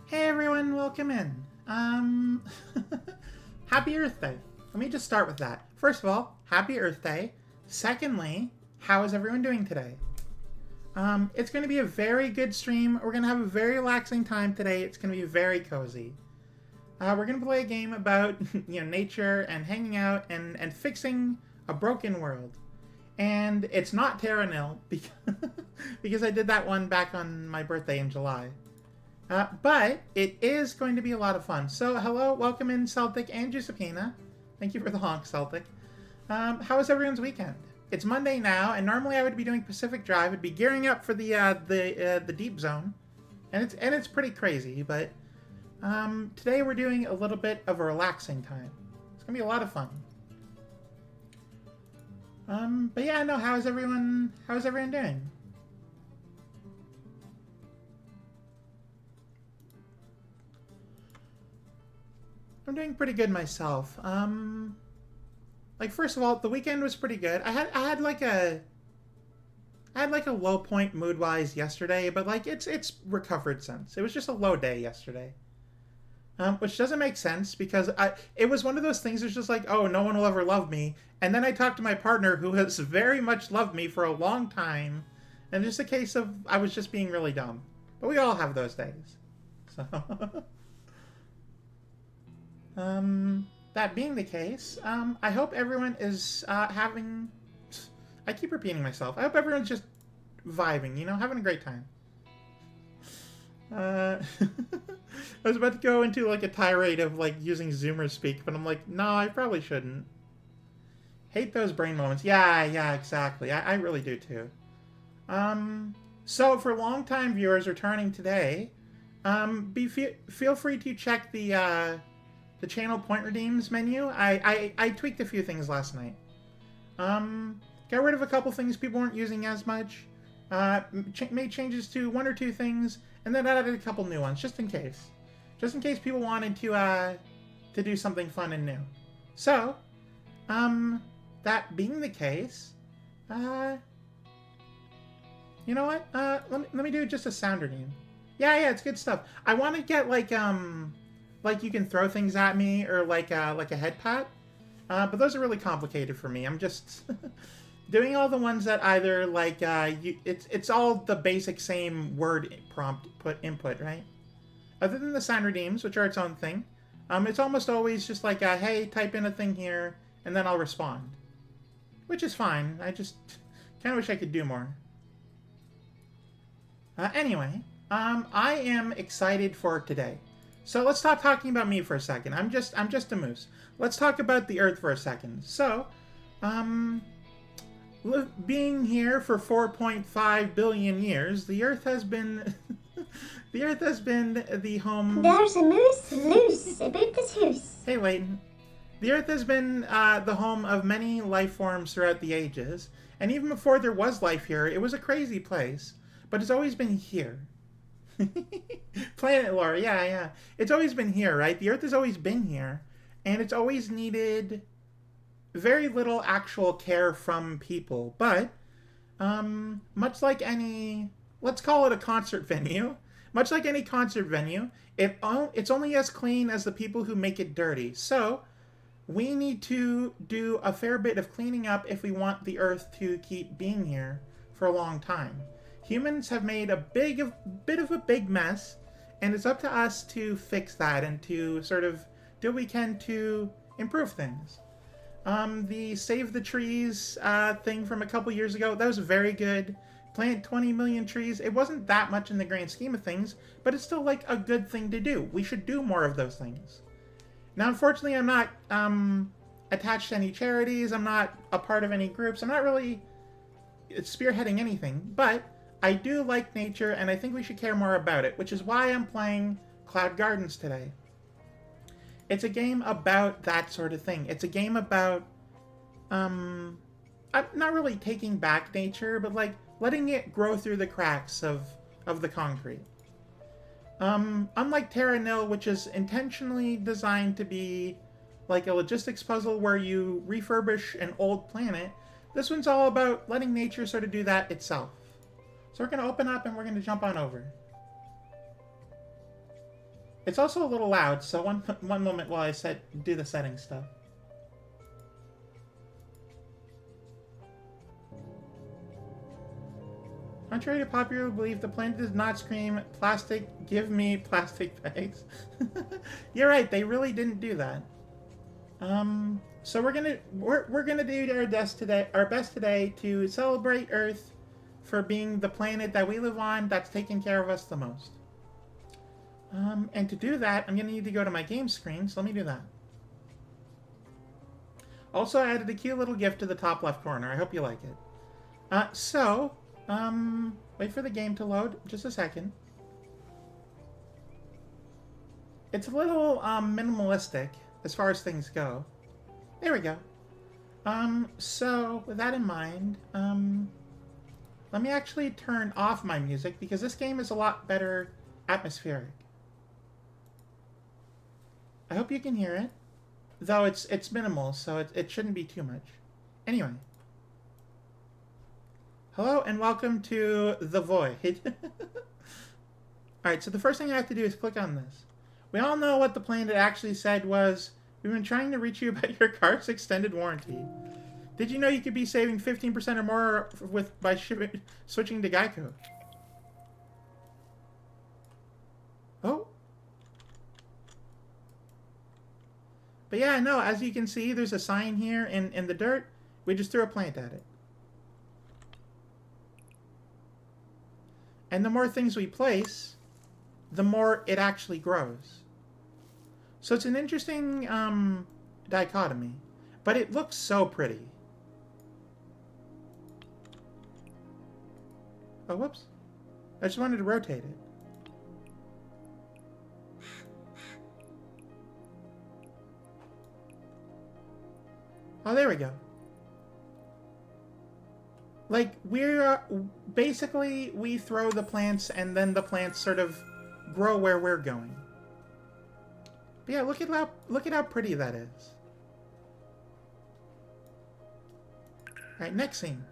Hey everyone, welcome in. Happy Earth Day. Let me just start with that. First of all, happy Earth Day. Secondly, how is everyone doing today? It's going to be a very good stream. We're going to have a very relaxing time today. It's going to be very cozy. We're going to play a game about nature and hanging out and fixing a broken world. And it's not Terra Nil because, because I did that one back on my birthday in July. But it is going to be a lot of fun. So hello, welcome in Celtic and Giuseppina. Thank you for the honk, Celtic. How was everyone's weekend? It's Monday now, and normally I would be doing Pacific Drive. I'd be gearing up for the Deep Zone. and it's pretty crazy. But today we're doing a little bit of a relaxing time. It's gonna be a lot of fun. But yeah, no. How's everyone doing? I'm doing pretty good myself. Like first of all, the weekend was pretty good. I had like a low point mood wise yesterday, but like it's recovered since. It was just a low day yesterday, which doesn't make sense because it was one of those things that's just like, oh, no one will ever love me, and then I talked to my partner who has very much loved me for a long time, and just a case of I was just being really dumb. But we all have those days, so. That being the case, I hope everyone is having. I keep repeating myself. I hope everyone's just vibing, you know, having a great time. I was about to go into like a tirade of like using Zoomer speak, but I'm like, no, I probably shouldn't. Hate those brain moments. Yeah, exactly. I really do too. So for longtime viewers returning today, feel free to check the channel point redeems menu. I tweaked a few things last night. Got rid of a couple things people weren't using as much. Made changes to one or two things, and then added a couple new ones, just in case. Just in case people wanted to do something fun and new. So, that being the case, you know what? Let me do just a sound redeem. Yeah, it's good stuff. I want to get like you can throw things at me or like a head pat, but those are really complicated for me. I'm just doing all the ones that either like it's all the basic same word prompt input, right? Other than the sound redeems, which are its own thing, it's almost always just like hey, type in a thing here, and then I'll respond, which is fine. I just kind of wish I could do more. Anyway, I am excited for today. So let's stop talking about me for a second. I'm just a moose. Let's talk about the Earth for a second. So, being here for 4.5 billion years, the Earth has been the home. There's a moose loose about this house. Hey, Leighton. The Earth has been the home of many life forms throughout the ages, and even before there was life here, it was a crazy place. But it's always been here. Planet Laura, yeah. It's always been here, right? The Earth has always been here, and it's always needed very little actual care from people. But much like any, let's call it a concert venue, much like any concert venue, it's only as clean as the people who make it dirty. So we need to do a fair bit of cleaning up if we want the Earth to keep being here for a long time. Humans have made a bit of a big mess, and it's up to us to fix that and to sort of do what we can to improve things. The Save the Trees thing from a couple years ago, that was very good. Plant 20 million trees. It wasn't that much in the grand scheme of things, but it's still like a good thing to do. We should do more of those things. Now, unfortunately, I'm not attached to any charities. I'm not a part of any groups. I'm not really spearheading anything, but I do like nature, and I think we should care more about it, which is why I'm playing Cloud Gardens today. It's a game about that sort of thing. It's a game about, I'm not really taking back nature, but like letting it grow through the cracks of the concrete. Unlike Terra Nil, which is intentionally designed to be like a logistics puzzle where you refurbish an old planet, this one's all about letting nature sort of do that itself. So we're going to open up and we're going to jump on over. It's also a little loud, so one moment while I do the settings stuff. Contrary to popular belief, the planet does not scream, "Plastic, give me plastic bags." You're right, they really didn't do that. So we're gonna do our best today to celebrate Earth for being the planet that we live on that's taking care of us the most. And to do that, I'm going to need to go to my game screen, so let me do that. Also, I added a cute little GIF to the top left corner. I hope you like it. Wait for the game to load. Just a second. It's a little minimalistic as far as things go. There we go. So with that in mind, let me actually turn off my music because this game is a lot better atmospheric. I hope you can hear it, though it's minimal, so it shouldn't be too much. Anyway, hello and welcome to the Void. All right, so the first thing I have to do is click on this. We all know what the planet actually said was, we've been trying to reach you about your car's extended warranty. Did you know you could be saving 15% or more by switching to Geico? Oh. But yeah, no, as you can see, there's a sign here in the dirt. We just threw a plant at it. And the more things we place, the more it actually grows. So it's an interesting dichotomy. But it looks so pretty. Oh, whoops. I just wanted to rotate it. Oh, there we go. Like, we're... basically, we throw the plants, and then the plants sort of grow where we're going. But yeah, look at how pretty that is. Alright, next scene.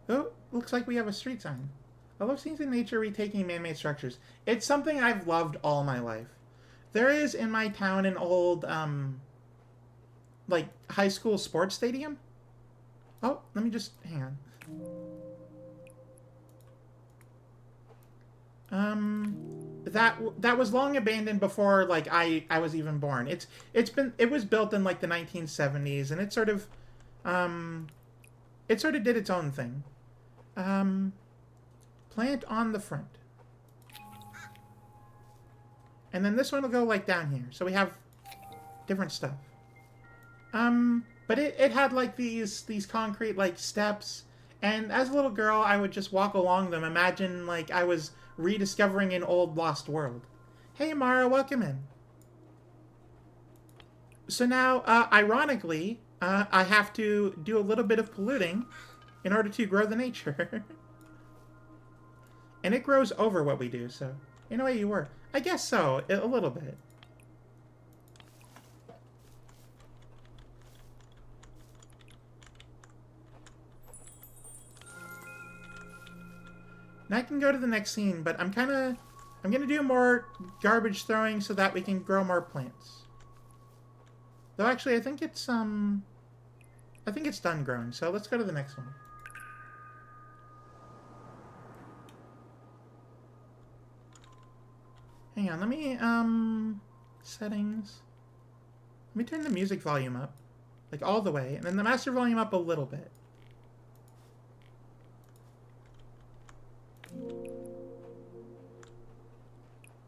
Oh, looks like we have a street sign. I love scenes in nature retaking man-made structures. It's something I've loved all my life. There is in my town an old, like, high school sports stadium. Oh, let me just, hang on. That was long abandoned before, like, I was even born. It was built in, like, the 1970s, and it sort of did its own thing. Plant on the front. And then this one will go, like, down here. So we have different stuff. But it had, like, these concrete, like, steps. And as a little girl, I would just walk along them. Imagine, like, I was rediscovering an old lost world. Hey, Mara, welcome in. So now, ironically, I have to do a little bit of polluting in order to grow the nature. And it grows over what we do, so in a way you were. I guess so, a little bit. Now I can go to the next scene, but I'm gonna do more garbage throwing so that we can grow more plants. Though actually I think it's done growing, so let's go to the next one. Hang on, let me, settings. Let me turn the music volume up, like all the way, and then the master volume up a little bit.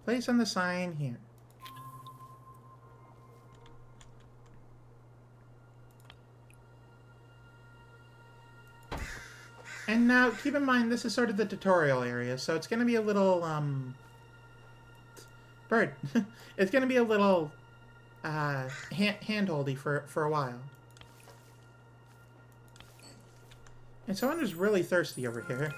Place on the sign here. And now, keep in mind, this is sort of the tutorial area, so it's going to be a little, bird. It's going to be a little, hand-holdy for a while. And someone is really thirsty over here.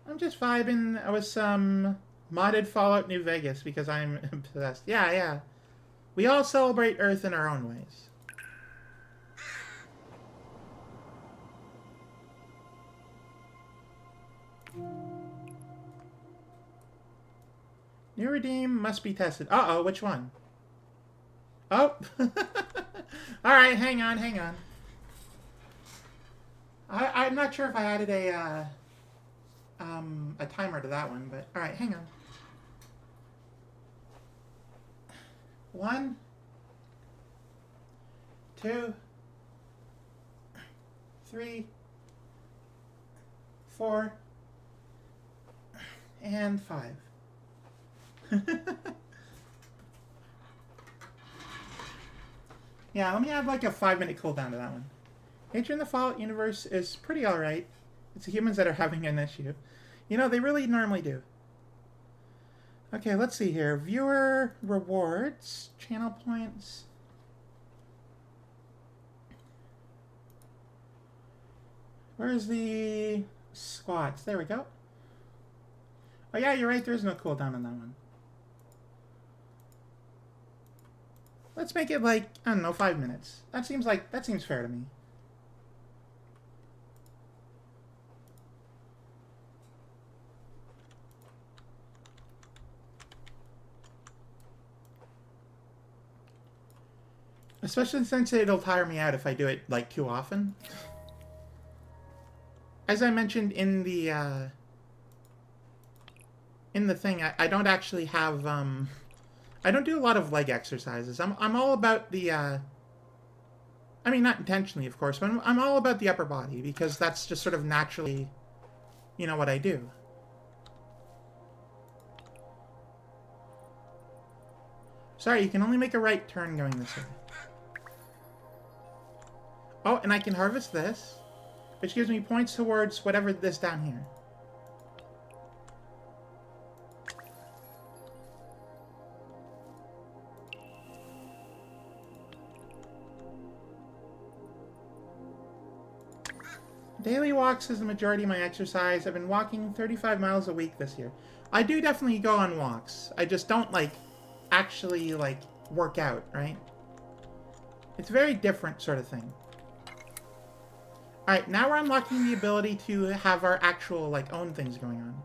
I'm just vibing with some modded Fallout New Vegas because I'm obsessed. Yeah, yeah. We all celebrate Earth in our own ways. New redeem must be tested. Uh-oh, which one? Oh! Alright, hang on. I'm not sure if I added a timer to that one, but alright, hang on. 1, 2, 3, 4, and 5. Yeah, let me add like a 5-minute cooldown to that one. Nature in the Fallout universe is pretty alright. It's the humans that are having an issue. You know, they really normally do. Okay, let's see here. Viewer rewards, channel points. Where's the squats? There we go. Oh yeah, you're right, there's no cooldown on that one. Let's make it like, I don't know, 5 minutes. That seems fair to me. Especially since it'll tire me out if I do it, like, too often. As I mentioned in the thing, I don't actually have, I don't do a lot of leg exercises. I'm all about the, I mean, not intentionally, of course, but I'm all about the upper body, because that's just sort of naturally, you know, what I do. Sorry, you can only make a right turn going this way. Oh, and I can harvest this, which gives me points towards whatever this down here. Daily walks is the majority of my exercise. I've been walking 35 miles a week this year. I do definitely go on walks. I just don't, like, actually, like, work out, right? It's a very different sort of thing. Alright, now we're unlocking the ability to have our actual, like, own things going on.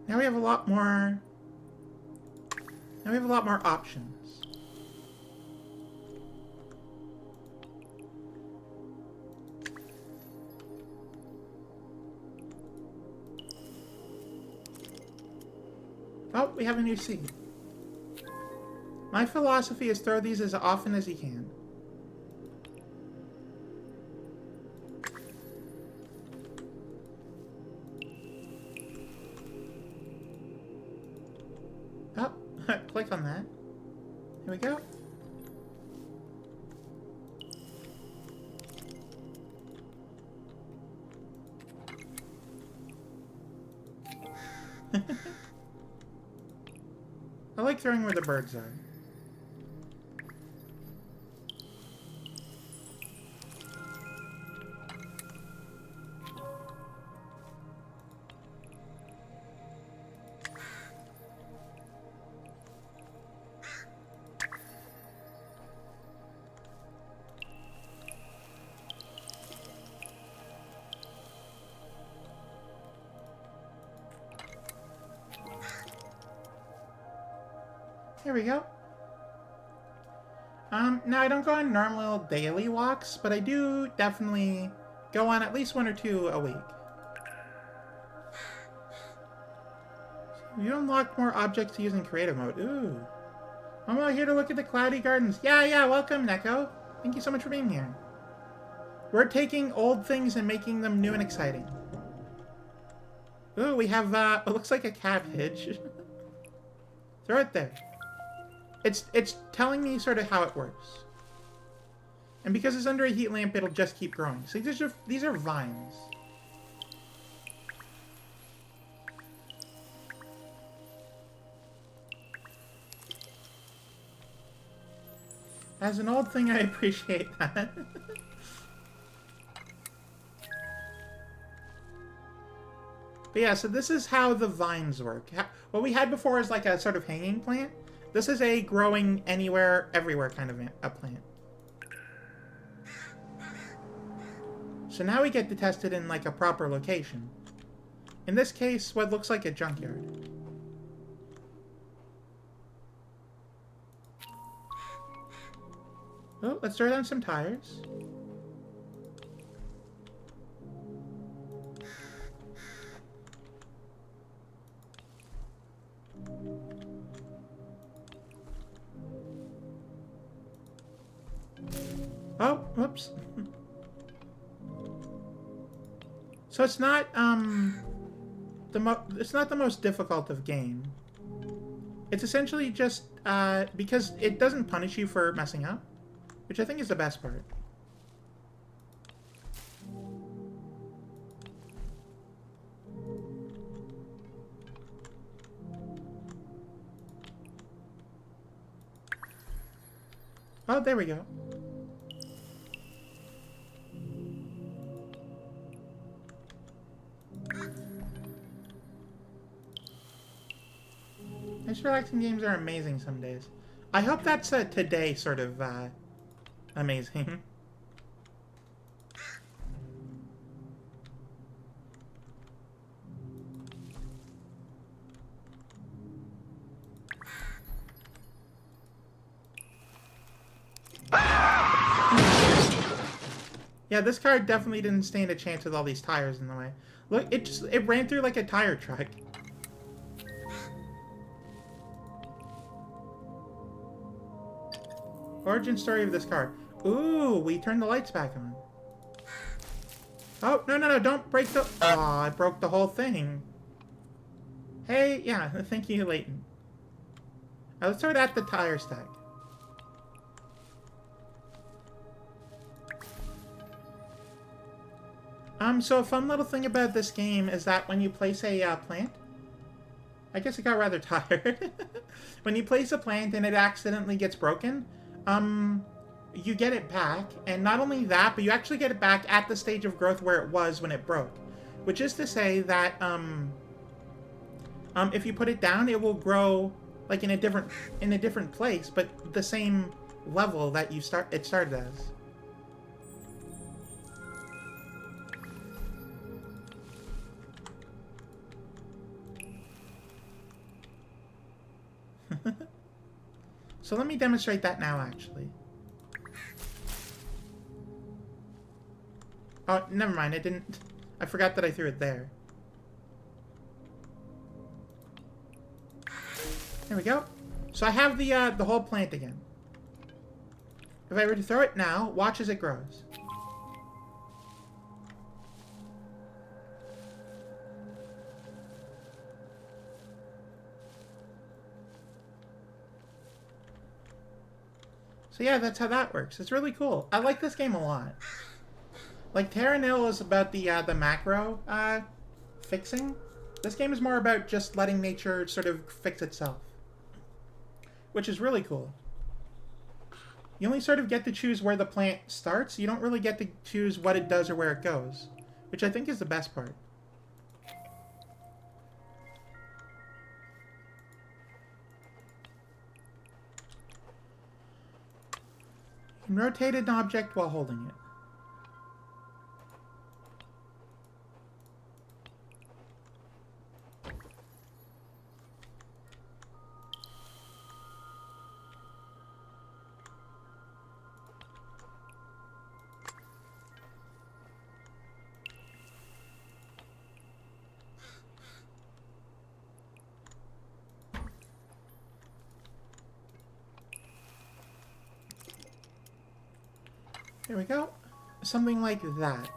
Now we have a lot more... Now we have a lot more options. Oh, we have a new seed. My philosophy is throw these as often as you can. Oh, click on that. Here we go. I like throwing where the birds are. Here we go. Now I don't go on normal daily walks, but I do definitely go on at least 1 or 2 a week. You unlock more objects to use in creative mode. Ooh. I'm out here to look at the cloudy gardens. Yeah, welcome, Neko. Thank you so much for being here. We're taking old things and making them new and exciting. Ooh, we have, it looks like a cabbage. Throw it there. It's telling me sort of how it works. And because it's under a heat lamp, it'll just keep growing. See, these are vines. As an old thing, I appreciate that. But yeah, so this is how the vines work. What we had before is like a sort of hanging plant. This is a growing anywhere, everywhere kind of a plant. So now we get to test it in like a proper location. In this case, what looks like a junkyard. Oh, let's throw down some tires. Oh, whoops. So it's not it's not the most difficult of game. It's essentially just because it doesn't punish you for messing up, which I think is the best part. Oh, there we go. Nice relaxing games are amazing some days. I hope that's today sort of amazing. Yeah, this car definitely didn't stand a chance with all these tires in the way. Look, it ran through like a tire truck. Origin story of this car. Ooh, we turned the lights back on. Oh, no, don't break the... Oh, I broke the whole thing. Hey, yeah, thank you, Leighton. Let's start at the tire stack. So a fun little thing about this game is that when you place a plant... I guess it got rather tired. When you place a plant and it accidentally gets broken, you get it back, and not only that, but you actually get it back at the stage of growth where it was when it broke. Which is to say that, if you put it down, it will grow, like, in a different place, but the same level that it started as. So let me demonstrate that now, actually. Oh, never mind, it didn't... I forgot that I threw it there. There we go. So I have the whole plant again. If I were to throw it now, watch as it grows. So yeah, that's how that works. It's really cool. I like this game a lot. Like, Terra Nil is about the macro fixing. This game is more about just letting nature sort of fix itself. Which is really cool. You only sort of get to choose where the plant starts. You don't really get to choose what it does or where it goes. Which I think is the best part. You can rotate an object while holding it. There we go. Something like that.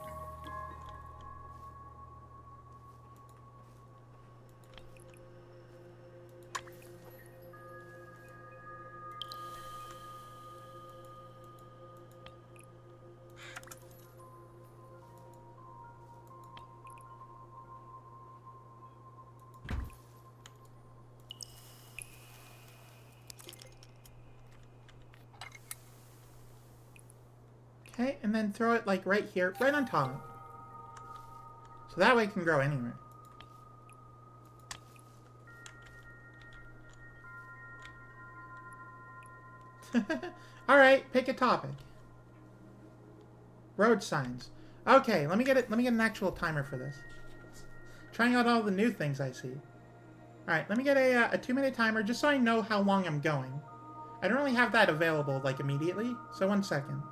Okay, and then throw it like right here, right on top. So that way it can grow anywhere. Alright, pick a topic. Road signs. Okay, let me get an actual timer for this. Trying out all the new things I see. Alright, let me get a 2-minute timer just so I know how long I'm going. I don't really have that available, like, immediately, so 1 second.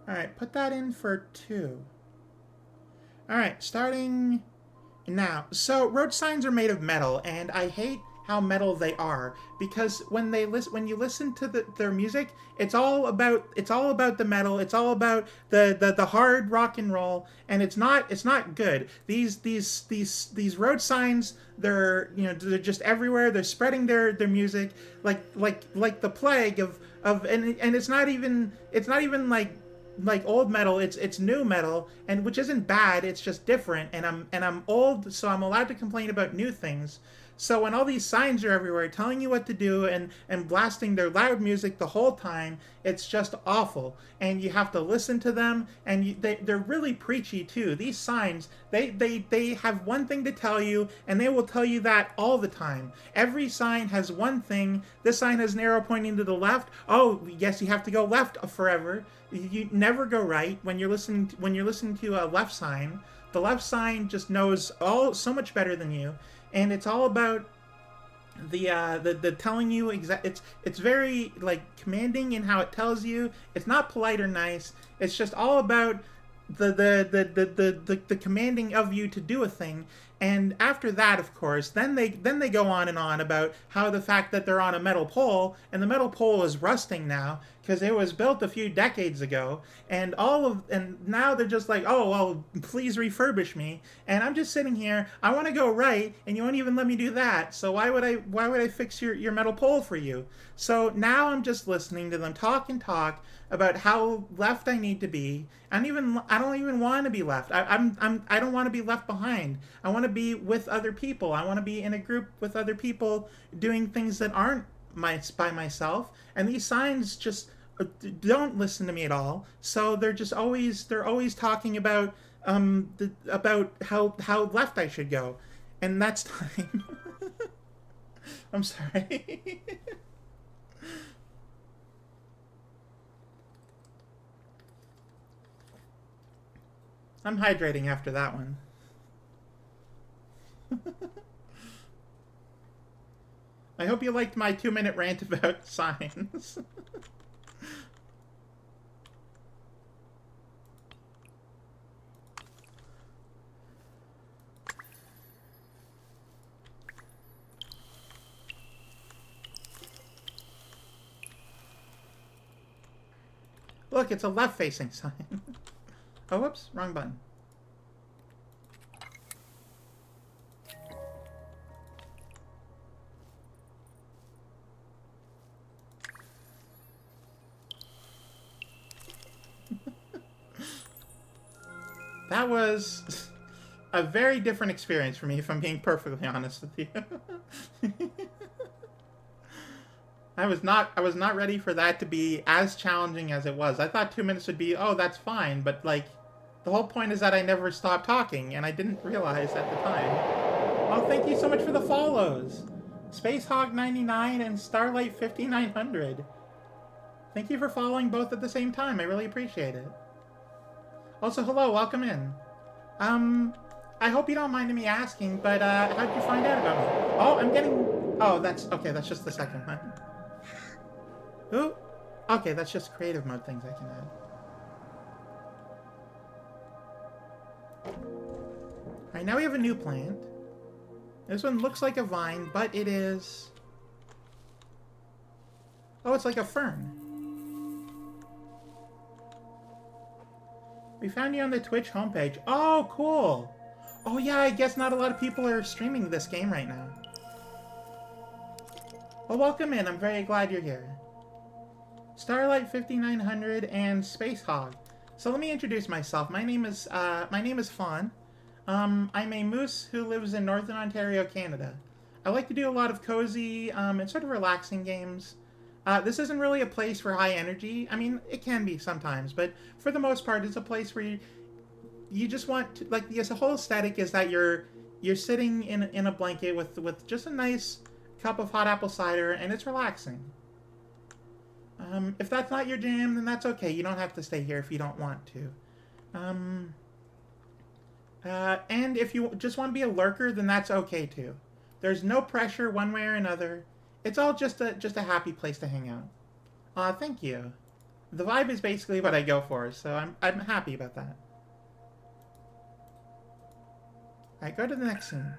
Alright, put that in for 2. Alright, starting now. So, road signs are made of metal, and I hate how metal they are, because when you listen to their music, it's all about the metal, it's all about the hard rock and roll, and it's not good. These road signs, they're just everywhere. They're spreading their music like the plague and it's not even like old metal. It's new metal, and which isn't bad. It's just different. And I'm old, so I'm allowed to complain about new things. So when all these signs are everywhere telling you what to do and blasting their loud music the whole time, it's just awful. And you have to listen to them, and they're really preachy too. These signs, they have one thing to tell you, and they will tell you that all the time. Every sign has one thing. This sign has an arrow pointing to the left. Oh, yes, you have to go left forever. You never go right when you're listening to a left sign. The left sign just knows all so much better than you. And it's all about the telling you it's very like commanding in how it tells you. It's not polite or nice. It's just all about the commanding of you to do a thing. And after that, of course, then they go on and on about how the fact that they're on a metal pole, and the metal pole is rusting now because it was built a few decades ago, and now they're just like, oh well, please refurbish me, and I'm just sitting here. I want to go right, and you won't even let me do that. So why would I fix your metal pole for you? So now I'm just listening to them talk and talk about how left I need to be. I don't even want to be left. I don't want to be left behind. I want to be with other people. I want to be in a group with other people doing things that aren't by myself. And these signs just don't listen to me at all. So they're always talking about about how left I should go. And that's time. I'm sorry. I'm hydrating after that one. I hope you liked my 2-minute rant about signs. Look, it's a left-facing sign. Oh, whoops, wrong button. That was a very different experience for me, if I'm being perfectly honest with you. I was not ready for that to be as challenging as it was. I thought 2 minutes would be, oh, that's fine, but like, the whole point is that I never stopped talking, and I didn't realize at the time. Oh, thank you so much for the follows, SpaceHog99 and Starlight5900. Thank you for following both at the same time. I really appreciate it. Also, hello, welcome in. I hope you don't mind me asking, but how'd you find out about me? Oh, I'm getting. Oh, that's okay. That's just the second one. Ooh. Okay, that's just creative mode things I can add. Alright, now we have a new plant. This one looks like a vine, but it is... Oh, it's like a fern. We found you on the Twitch homepage. Oh, cool! Oh yeah, I guess not a lot of people are streaming this game right now. Well, welcome in. I'm very glad you're here. Starlight5900 and Space Hog. So let me introduce myself. My name is Fawn. I'm a moose who lives in Northern Ontario, Canada. I like to do a lot of cozy and sort of relaxing games. This isn't really a place for high energy. I mean, it can be sometimes, but for the most part, it's a place where you just want to, like, the whole aesthetic is that you're sitting in a blanket with just a nice cup of hot apple cider, and it's relaxing. If that's not your jam, then that's okay. You don't have to stay here if you don't want to. And if you just want to be a lurker, then that's okay too. There's no pressure one way or another. It's all just a happy place to hang out. Thank you. The vibe is basically what I go for, so I'm happy about that. Alright, go to the next scene.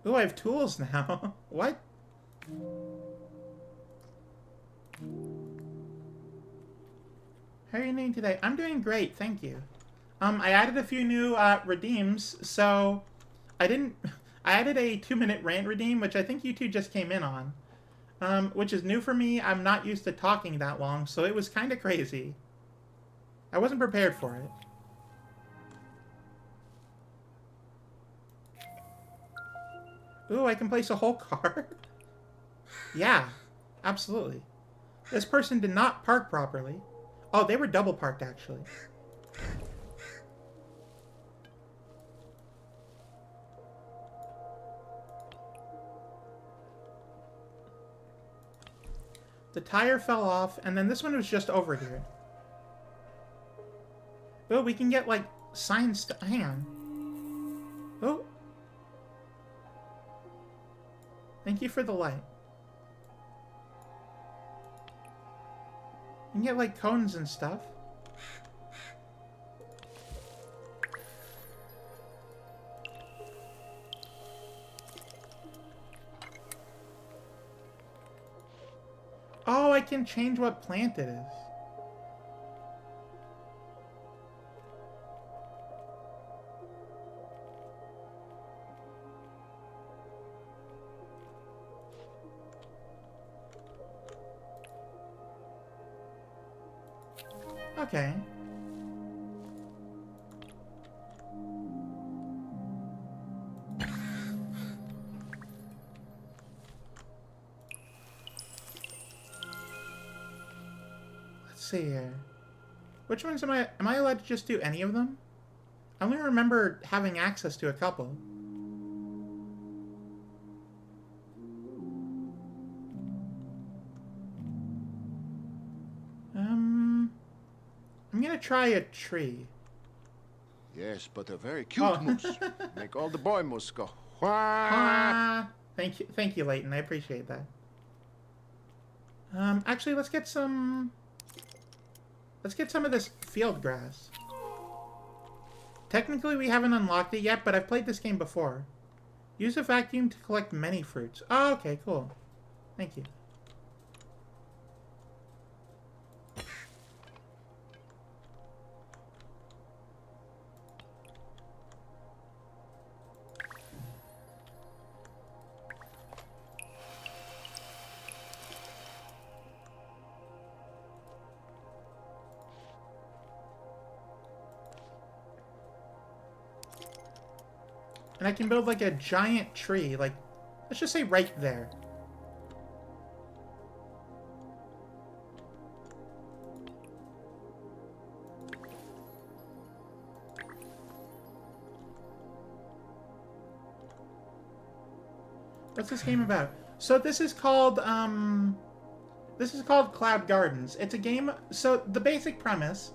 Ooh, I have tools now. What? How are you doing today? I'm doing great, thank you. I added a few new redeems, so I didn't. I added a 2-minute rant redeem, which I think you two just came in on, which is new for me. I'm not used to talking that long, so it was kind of crazy. I wasn't prepared for it. Ooh, I can place a whole card? Yeah, absolutely. This person did not park properly. Oh, they were double parked, actually. The tire fell off, and then this one was just over here. Oh, we can get, like, signs. Hang on. Oh. Thank you for the light. You can get, like, cones and stuff. Oh, I can change what plant it is. Okay. Let's see here. Which ones am I allowed to just do any of them? I only remember having access to a couple. I'm gonna try a tree. Yes, but a very cute moose. Make all the boy moose go. Wah! Ah, thank you, Leighton. I appreciate that. Actually, let's get some of this field grass. Technically, we haven't unlocked it yet, but I've played this game before. Use a vacuum to collect many fruits. Oh, okay, cool. Thank you. And I can build like a giant tree, like, let's just say right there. What's this game about? So this is called Cloud Gardens. It's a game, so the basic premise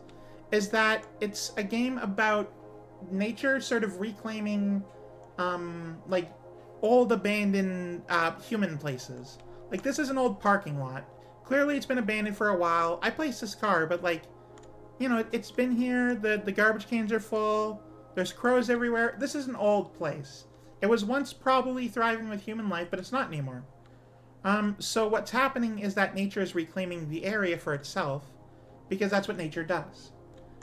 is that it's a game about nature sort of reclaiming like old abandoned human places. Like, this is an old parking lot. Clearly it's been abandoned for a while. I placed this car, but like, you know, it's been here, the garbage cans are full, there's crows everywhere. This is an old place. It was once probably thriving with human life, but it's not anymore. So what's happening is that nature is reclaiming the area for itself, because that's what nature does.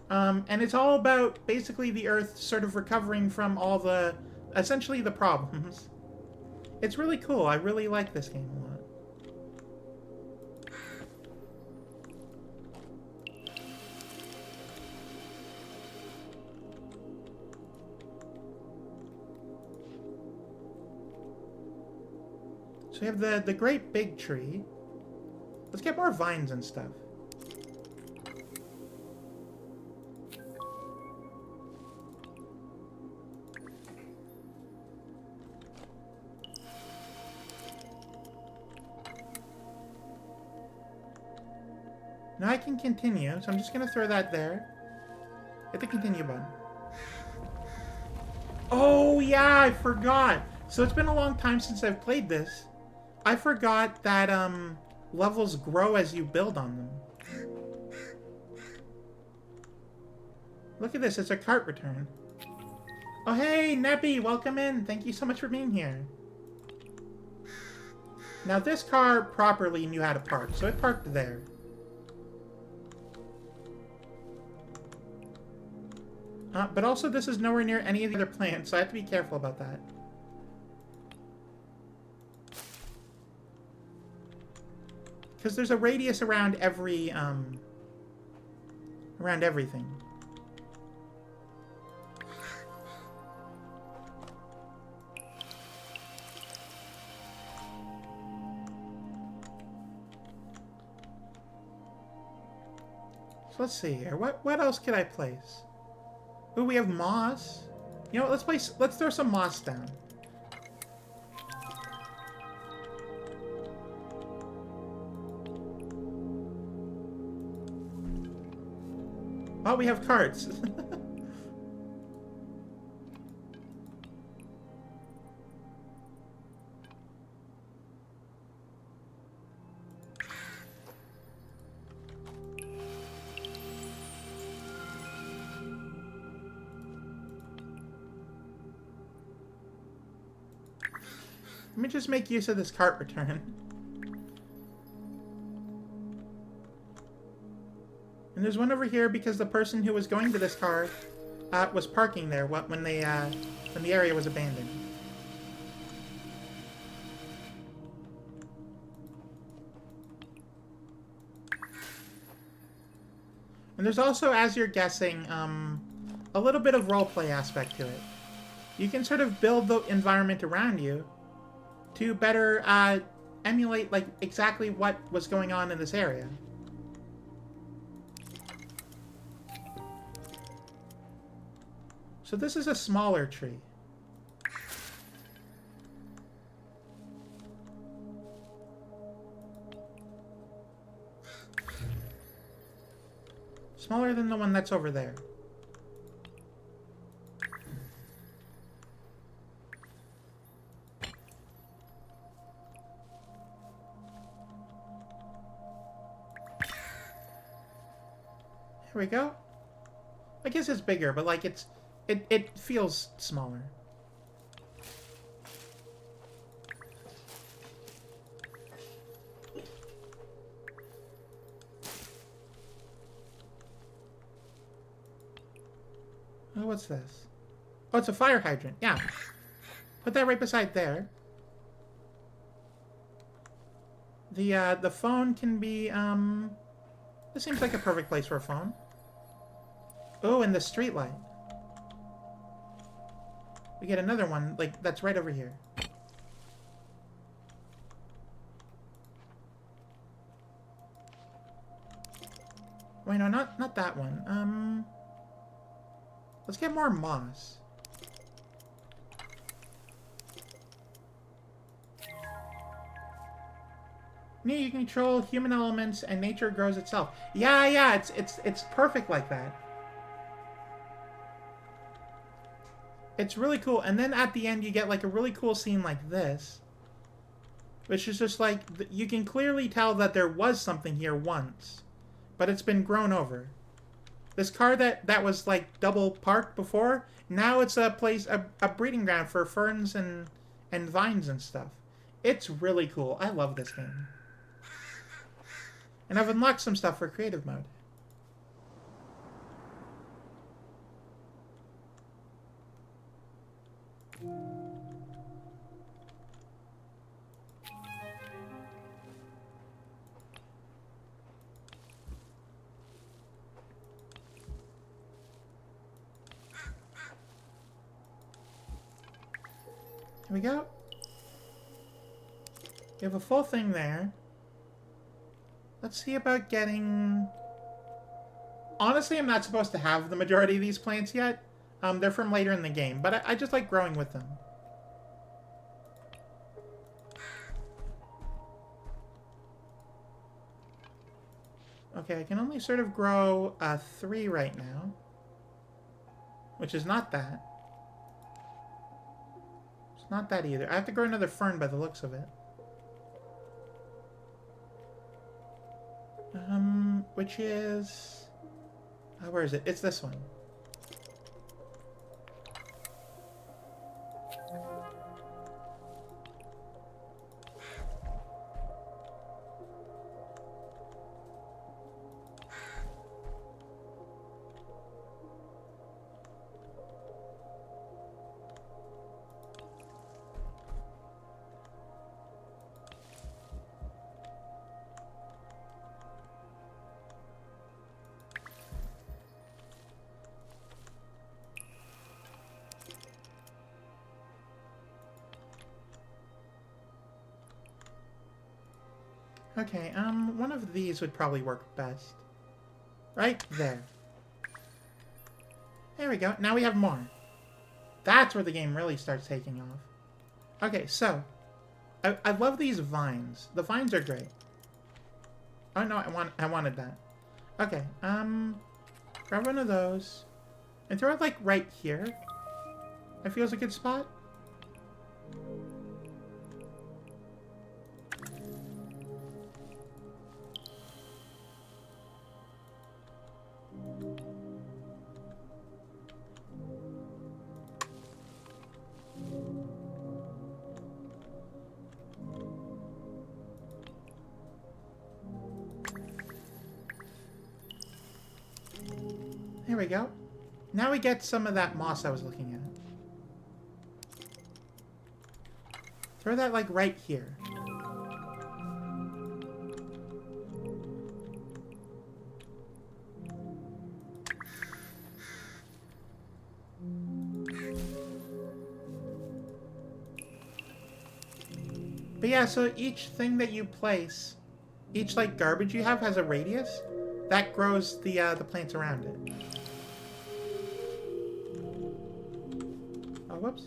And it's all about basically the Earth sort of recovering from all the, essentially the problems. It's really cool. I really like this game a lot. So we have the great big tree. Let's get more vines and stuff. Now I can continue, so I'm just going to throw that there. Hit the continue button. Oh, yeah, I forgot. So it's been a long time since I've played this. I forgot that levels grow as you build on them. Look at this, it's a cart return. Oh, hey, Neppy, welcome in. Thank you so much for being here. Now this car properly knew how to park, so it parked there. But also this is nowhere near any of the other plants, so I have to be careful about that. Because there's a radius around every, around everything. So let's see here. What else could I place? Ooh, we have moss. You know what? Let's throw some moss down. Oh, we have carts. Let me just make use of this cart return. And there's one over here because the person who was going to this car was parking there when the area was abandoned. And there's also, as you're guessing, a little bit of roleplay aspect to it. You can sort of build the environment around you to better emulate like exactly what was going on in this area. So this is a smaller tree. Smaller than the one that's over there. Here we go. I guess it's bigger, but like it feels smaller. Oh, what's this? Oh, it's a fire hydrant. Yeah. Put that right beside there. The phone can be, this seems like a perfect place for a phone. Oh, and the street light. We get another one, like, that's right over here. Wait, no, not that one. Let's get more moss. You can control human elements and nature grows itself. Yeah, it's perfect like that. It's really cool. And then at the end you get like a really cool scene like this. Which is just like, you can clearly tell that there was something here once. But it's been grown over. This car that was like double parked before, now it's a place, a breeding ground for ferns and vines and stuff. It's really cool. I love this game. And I've unlocked some stuff for creative mode. Here we go. You have a full thing there. Let's see about getting... Honestly, I'm not supposed to have the majority of these plants yet. They're from later in the game, but I just like growing with them. Okay, I can only sort of grow 3 right now. Which is not that. It's not that either. I have to grow another fern by the looks of it. Which is... where is it? It's this one. Okay, one of these would probably work best. Right there. There we go. Now we have more. That's where the game really starts taking off. Okay, so I love these vines. The vines are great. Oh no, I wanted that. Okay, grab one of those and throw it like right here. That feels a good spot. There we go. Now we get some of that moss I was looking at. Throw that like right here. But yeah, so each thing that you place, each like garbage you have has a radius that grows the plants around it. Oh, whoops.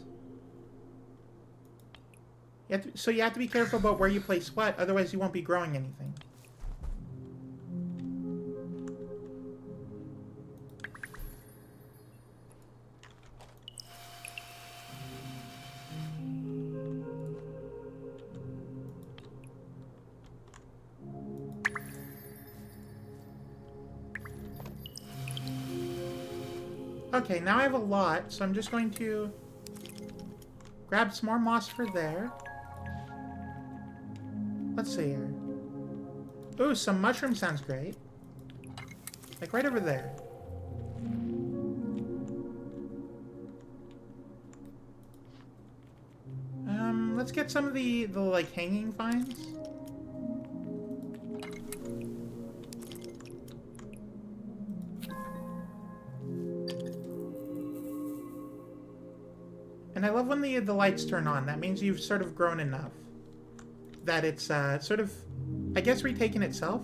So you have to be careful about where you place what, otherwise you won't be growing anything. Okay, now I have a lot, so I'm just going to grab some more moss for there. Let's see here. Ooh, some mushroom sounds great. Like right over there. Let's get some of the like hanging vines. And I love when the lights turn on. That means you've sort of grown enough that it's sort of, I guess, retaken itself.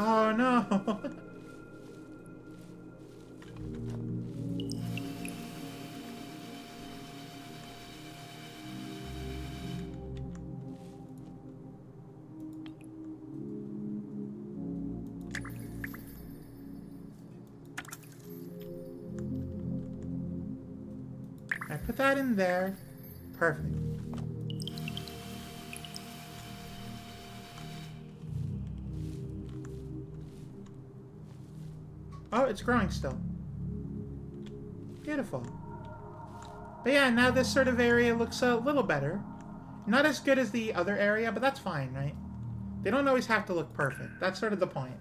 Oh no! I put that in there. Perfect. Oh, it's growing still. Beautiful. But yeah, now this sort of area looks a little better. Not as good as the other area, but that's fine, right? They don't always have to look perfect. That's sort of the point.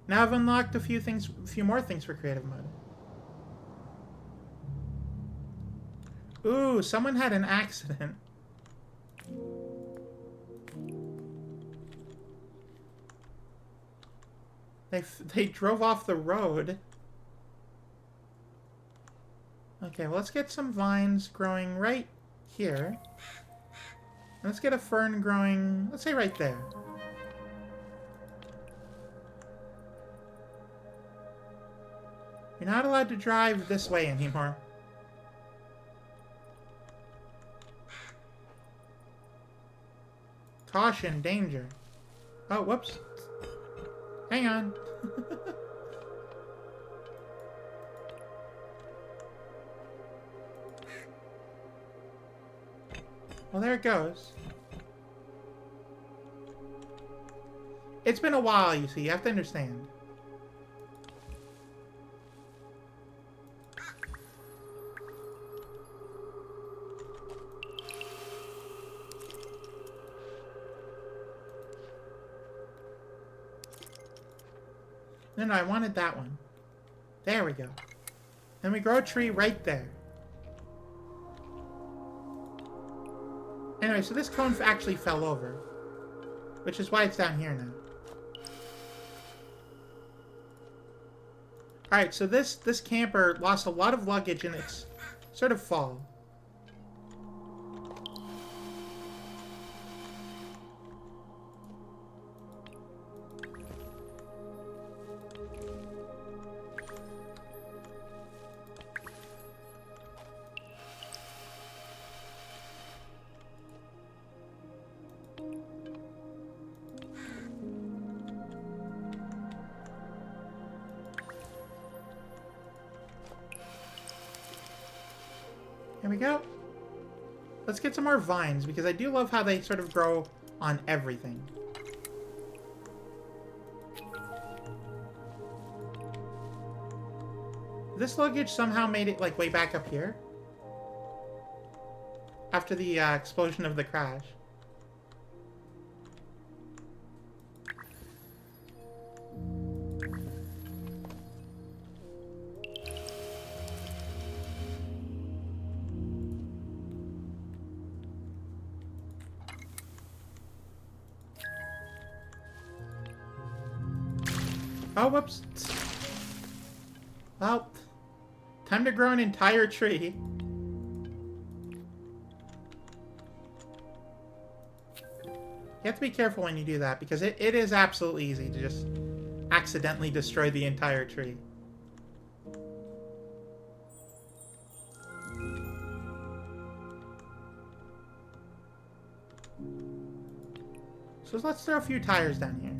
Now I've unlocked a few more things for creative mode. Ooh, someone had an accident. They drove off the road. Okay, well, let's get some vines growing right here. And let's get a fern growing, let's say right there. You're not allowed to drive this way anymore. Caution, danger. Oh, whoops. Hang on. Well, there it goes. It's been a while, you see. You have to understand. No, I wanted that one. There we go. Then we grow a tree right there. Anyway, so this cone actually fell over. Which is why it's down here now. Alright, so this camper lost a lot of luggage in its sort of fall. Here we go. Let's get some more vines, because I do love how they sort of grow on everything. This luggage somehow made it, like, way back up here. After the explosion of the crash. Oh, whoops. Well, time to grow an entire tree. You have to be careful when you do that, because it is absolutely easy to just accidentally destroy the entire tree. So let's throw a few tires down here.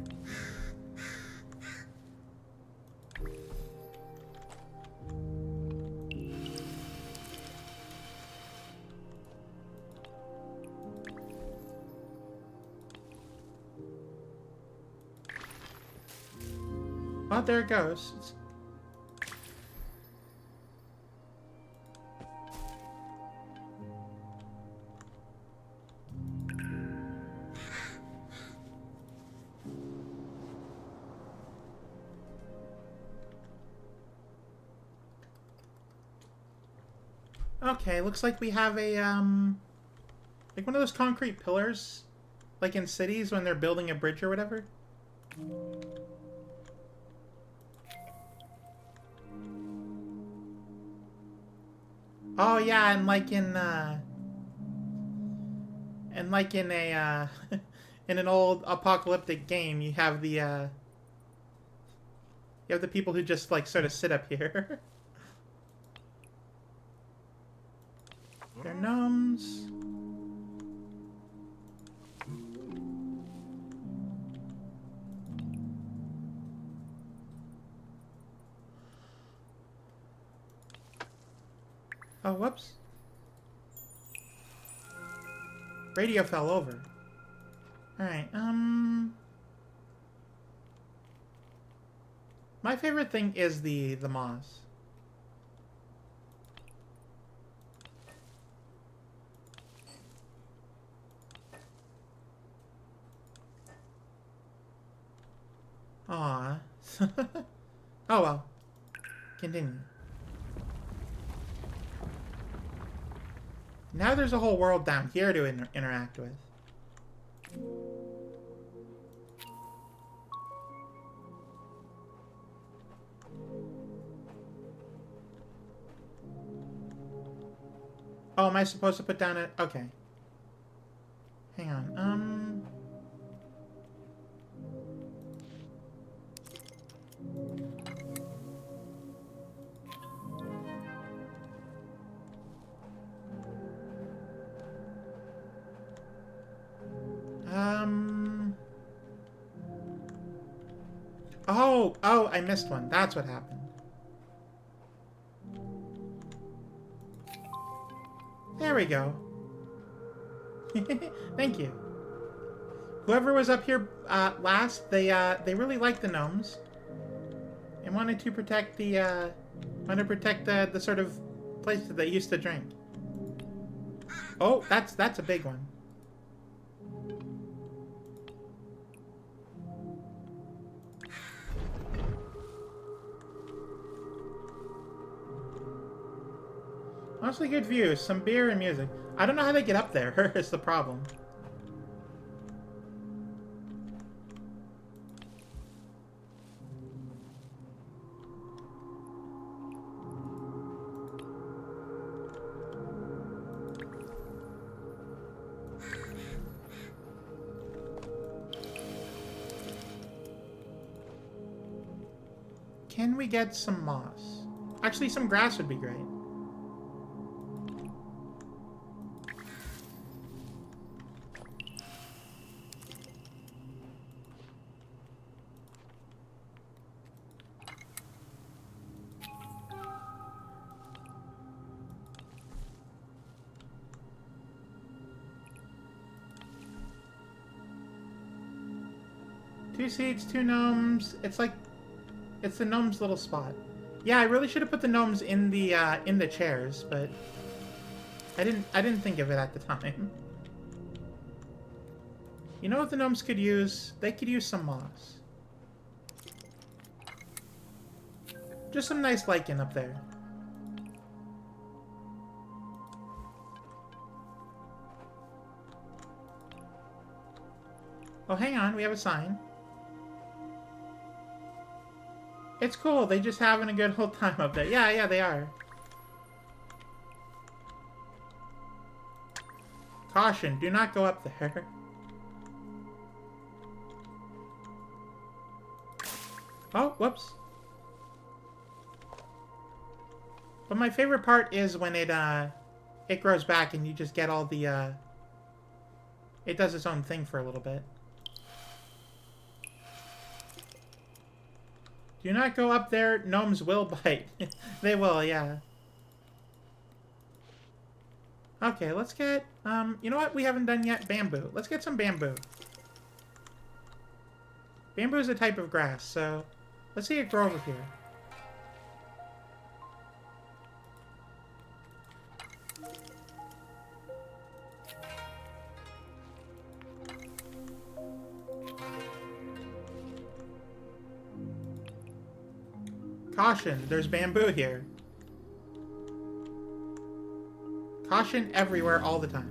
Oh, there it goes. Okay, looks like we have a, like one of those concrete pillars, like in cities when they're building a bridge or whatever. Oh yeah, and like in a in an old apocalyptic game, you have the people who just like sort of sit up here. They're gnomes. Oh, whoops. Radio fell over. Alright, my favorite thing is the moss. Aw. Oh well. Continue. Now there's a whole world down here to interact with. Oh, am I supposed to put down a... Okay. Hang on, Oh, I missed one. That's what happened. There we go. Thank you. Whoever was up here last, they really liked the gnomes and wanted to protect the sort of place that they used to drink. Oh, that's a big one. Mostly good views, some beer and music. I don't know how they get up there, is the problem. Can we get some moss? Actually, some grass would be great. Two seeds, two gnomes. It's like, it's the gnome's little spot. Yeah, I really should have put the gnomes in the chairs, but I didn't think of it at the time. You know what the gnomes could use? They could use some moss. Just some nice lichen up there. Oh, hang on, we have a sign. It's cool, they just having a good old time up there. Yeah, they are. Caution, do not go up there. Oh, whoops. But my favorite part is when it grows back and you just get all the, it does its own thing for a little bit. Do not go up there. Gnomes will bite. They will, yeah. Okay, let's get, you know what we haven't done yet? Bamboo. Let's get some bamboo. Bamboo is a type of grass, so let's see it grow over here. Caution, there's bamboo here. Caution everywhere all the time.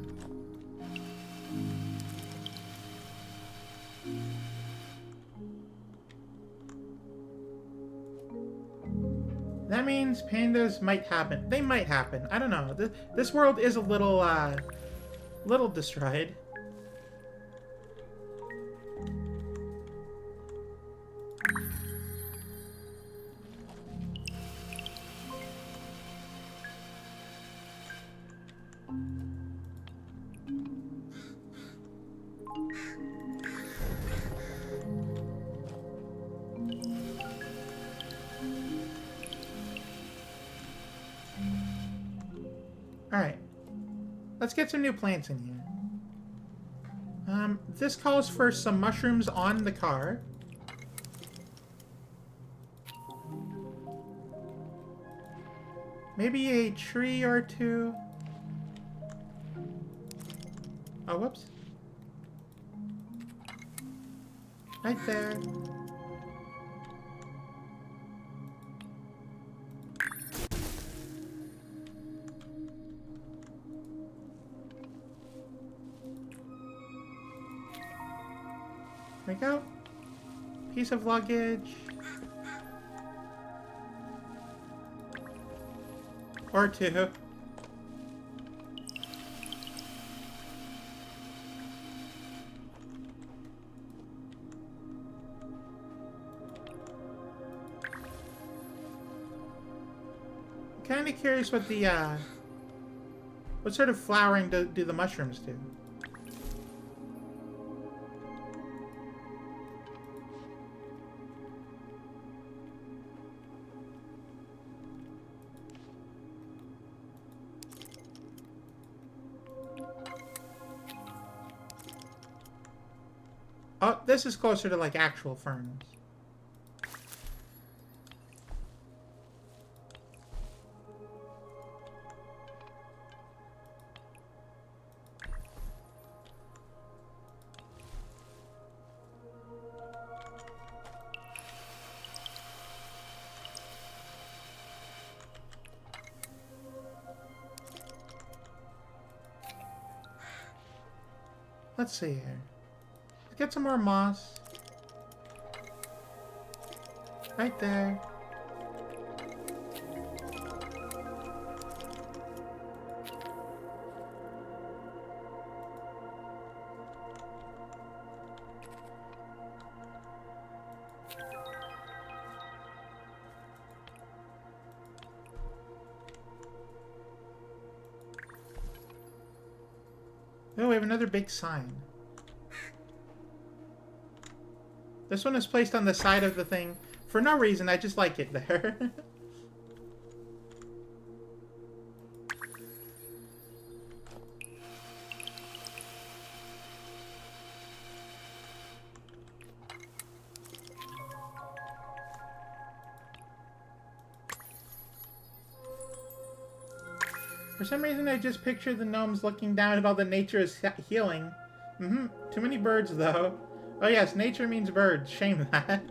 That means pandas might happen. They might happen. I don't know. This world is a little destroyed. Alright. Let's get some new plants in here. This calls for some mushrooms on the car. Maybe a tree or two. Oh, whoops. Right there. There we go. Piece of luggage. Or two. Kind of curious what the what sort of flowering do the mushrooms do? Oh, this is closer to like actual ferns. Let's see here. Let's get some more moss. Right there. Oh, we have another big sign. This one is placed on the side of the thing. For no reason, I just like it there. For some reason, I just picture the gnomes looking down at all the nature is healing. Too many birds, though. Oh yes, nature means birds. Shame that.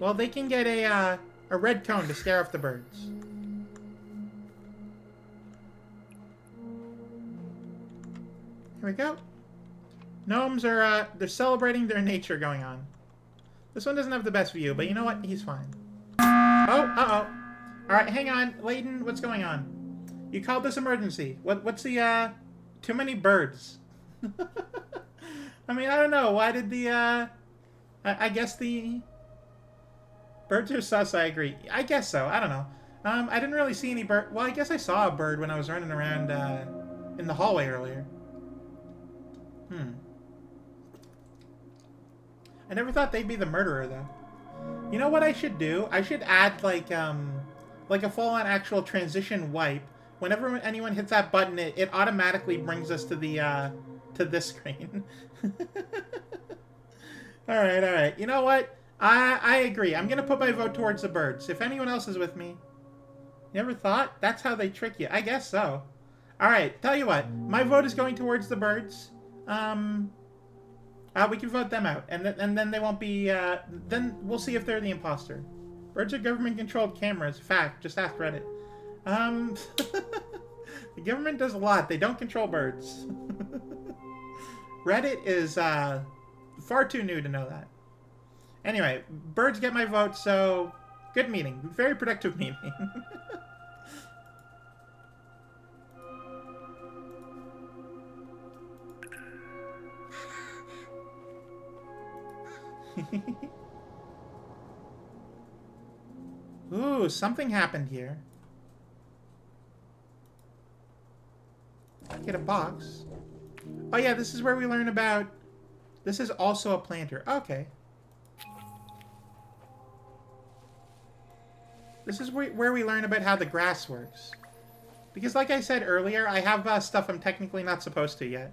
Well, they can get a red cone to scare off the birds. Here we go. Gnomes are, they're celebrating their nature going on. This one doesn't have the best view, but you know what? He's fine. Oh, uh-oh. Alright, hang on. Layden, what's going on? You called this emergency. What's the, too many birds? I mean, I don't know. Why did the, I guess the... Birds are sus, I agree. I guess so. I don't know. I didn't really see any bird... Well, I guess I saw a bird when I was running around, in the hallway earlier. I never thought they'd be the murderer, though. You know what I should do? I should add, like a full-on actual transition wipe. Whenever anyone hits that button, it automatically brings us to the, to this screen. Alright. You know what? I agree. I'm gonna put my vote towards the birds. If anyone else is with me... You ever thought? That's how they trick you. I guess so. Alright, tell you what. My vote is going towards the birds. We can vote them out. And then they won't be... then we'll see if they're the imposter. Birds are government-controlled cameras. Fact. Just ask Reddit. The government does a lot. They don't control birds. Reddit is far too new to know that. Anyway, birds get my vote, so good meeting. Very productive meeting. Ooh, something happened here. Get a box. Oh yeah, this is where we learn about... This is also a planter. Okay. This is where we learn about how the grass works. Because like I said earlier, I have stuff I'm technically not supposed to yet.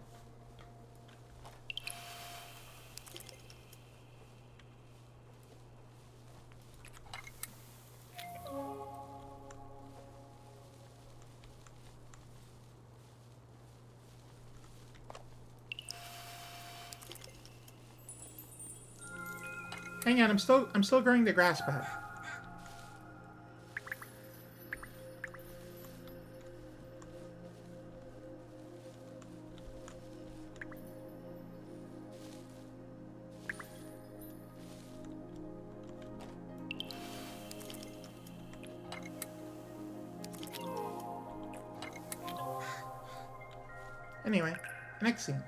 Hang on, I'm still growing the grass back. Anyway, next scene.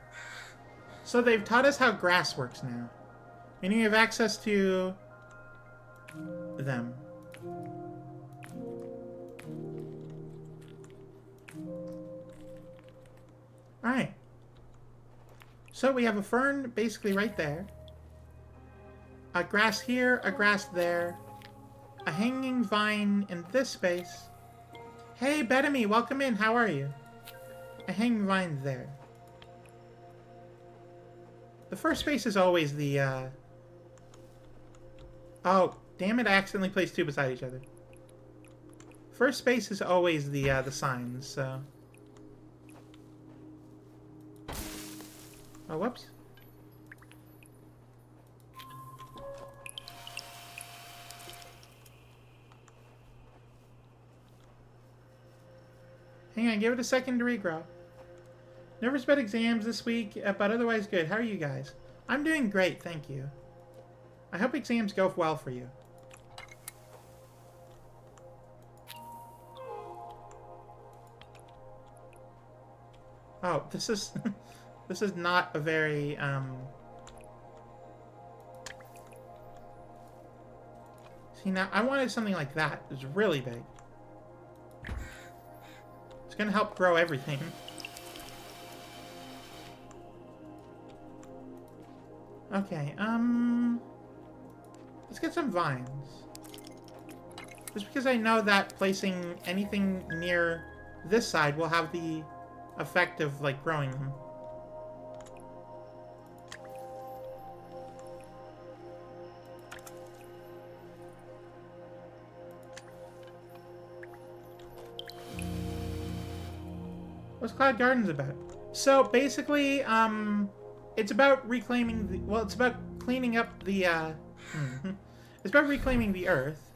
So they've taught us how grass works now. Meaning we have access to them. Alright. So we have a fern basically right there. A grass here, a grass there. A hanging vine in this space. Hey, Betamy, welcome in. How are you? A hanging vine there. The first space is always the, Oh, damn it, I accidentally placed two beside each other. First space is always the signs, so... Oh, whoops. Hang on, give it a second to regrow. Nervous about exams this week, but otherwise good. How are you guys? I'm doing great, thank you. I hope exams go well for you. Oh, this is this is not a very See, now I wanted something like that. It's really big. It's gonna help grow everything. Okay, let's get some vines. Just because I know that placing anything near this side will have the effect of, like, growing them. What's Cloud Gardens about? So, basically, it's about reclaiming the... Well, it's about cleaning up the, it's about reclaiming the Earth.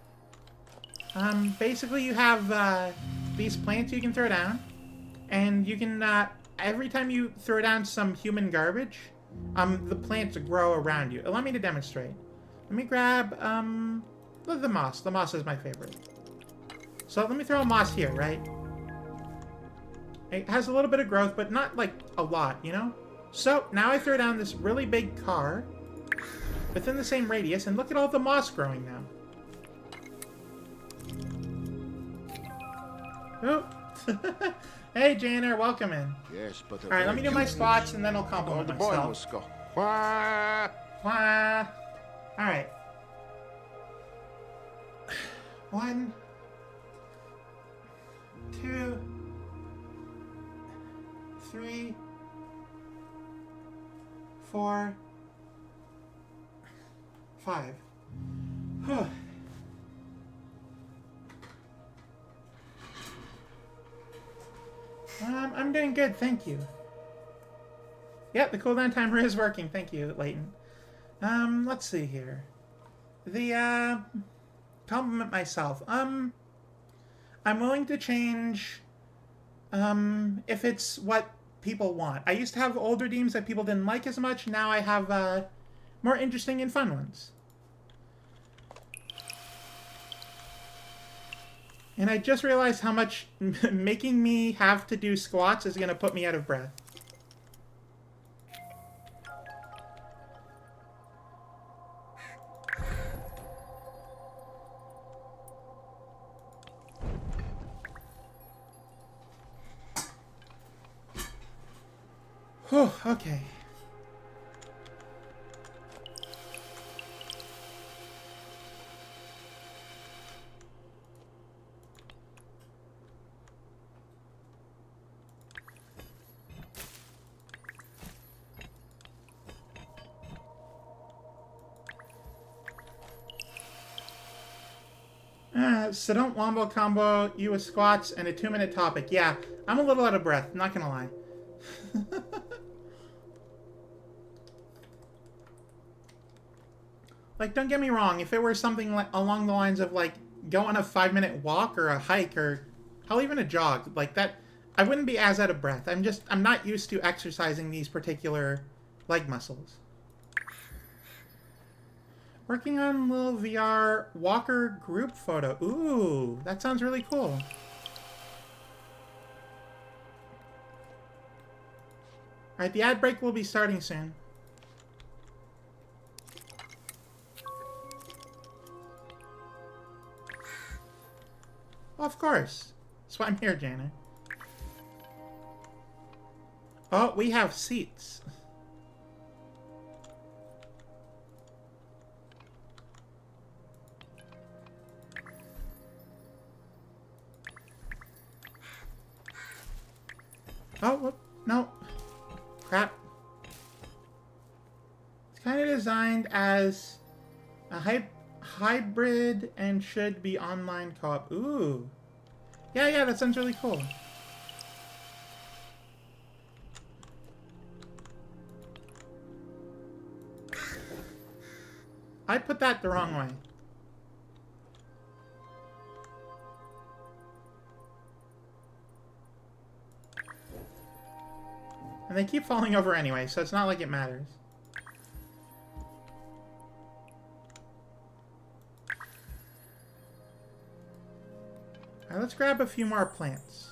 Basically, you have, these plants you can throw down. And you can, every time you throw down some human garbage, the plants grow around you. Allow me to demonstrate. Let me grab, the moss. The moss is my favorite. So let me throw a moss here, right? It has a little bit of growth, but not, like, a lot, you know? So, now I throw down this really big car within the same radius, and look at all the moss growing now. Oh! Hey, Janner, welcome in. Yes, but all right, let me do my spots, and then I'll compliment all the myself. boy must go. Wah! Wah. All right. 1, 2, 3, 4, 5. Whew. I'm doing good, thank you. Yep, the cooldown timer is working, thank you, Leighton. Let's see here. The, compliment myself. I'm willing to change, if it's what people want. I used to have older redeems that people didn't like as much, now I have, more interesting and fun ones. And I just realized how much making me have to do squats is going to put me out of breath. Whew, okay. So don't wombo combo you with squats and a 2-minute topic. Yeah, I'm a little out of breath, not gonna lie. Like, don't get me wrong, if it were something like along the lines of, like, go on a 5-minute walk or a hike or hell, even a jog, like that, I wouldn't be as out of breath. I'm not used to exercising these particular leg muscles. Working on a little VR walker group photo. Ooh, that sounds really cool. Alright, the ad break will be starting soon. Of course. That's why I'm here, Jana. Oh, we have seats. Oh, whoop, no. Crap. It's kind of designed as a hybrid and should be online co-op. Ooh. Yeah, that sounds really cool. I put that the wrong way. And they keep falling over anyway, so it's not like it matters. Alright, let's grab a few more plants.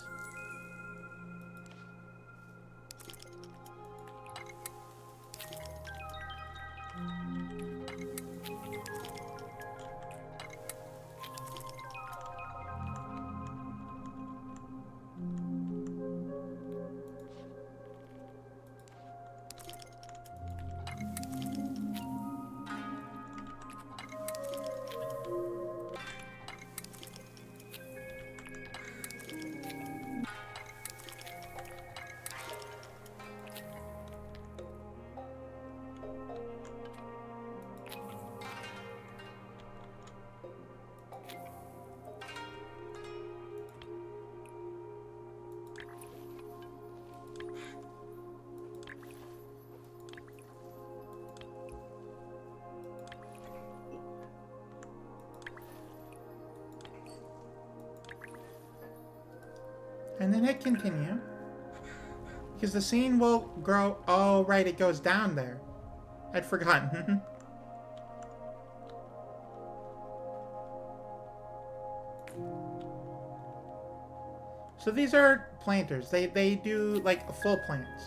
And then hit continue. Because the scene will grow... Oh, right, it goes down there. I'd forgotten. So these are planters. They do, like, full plants.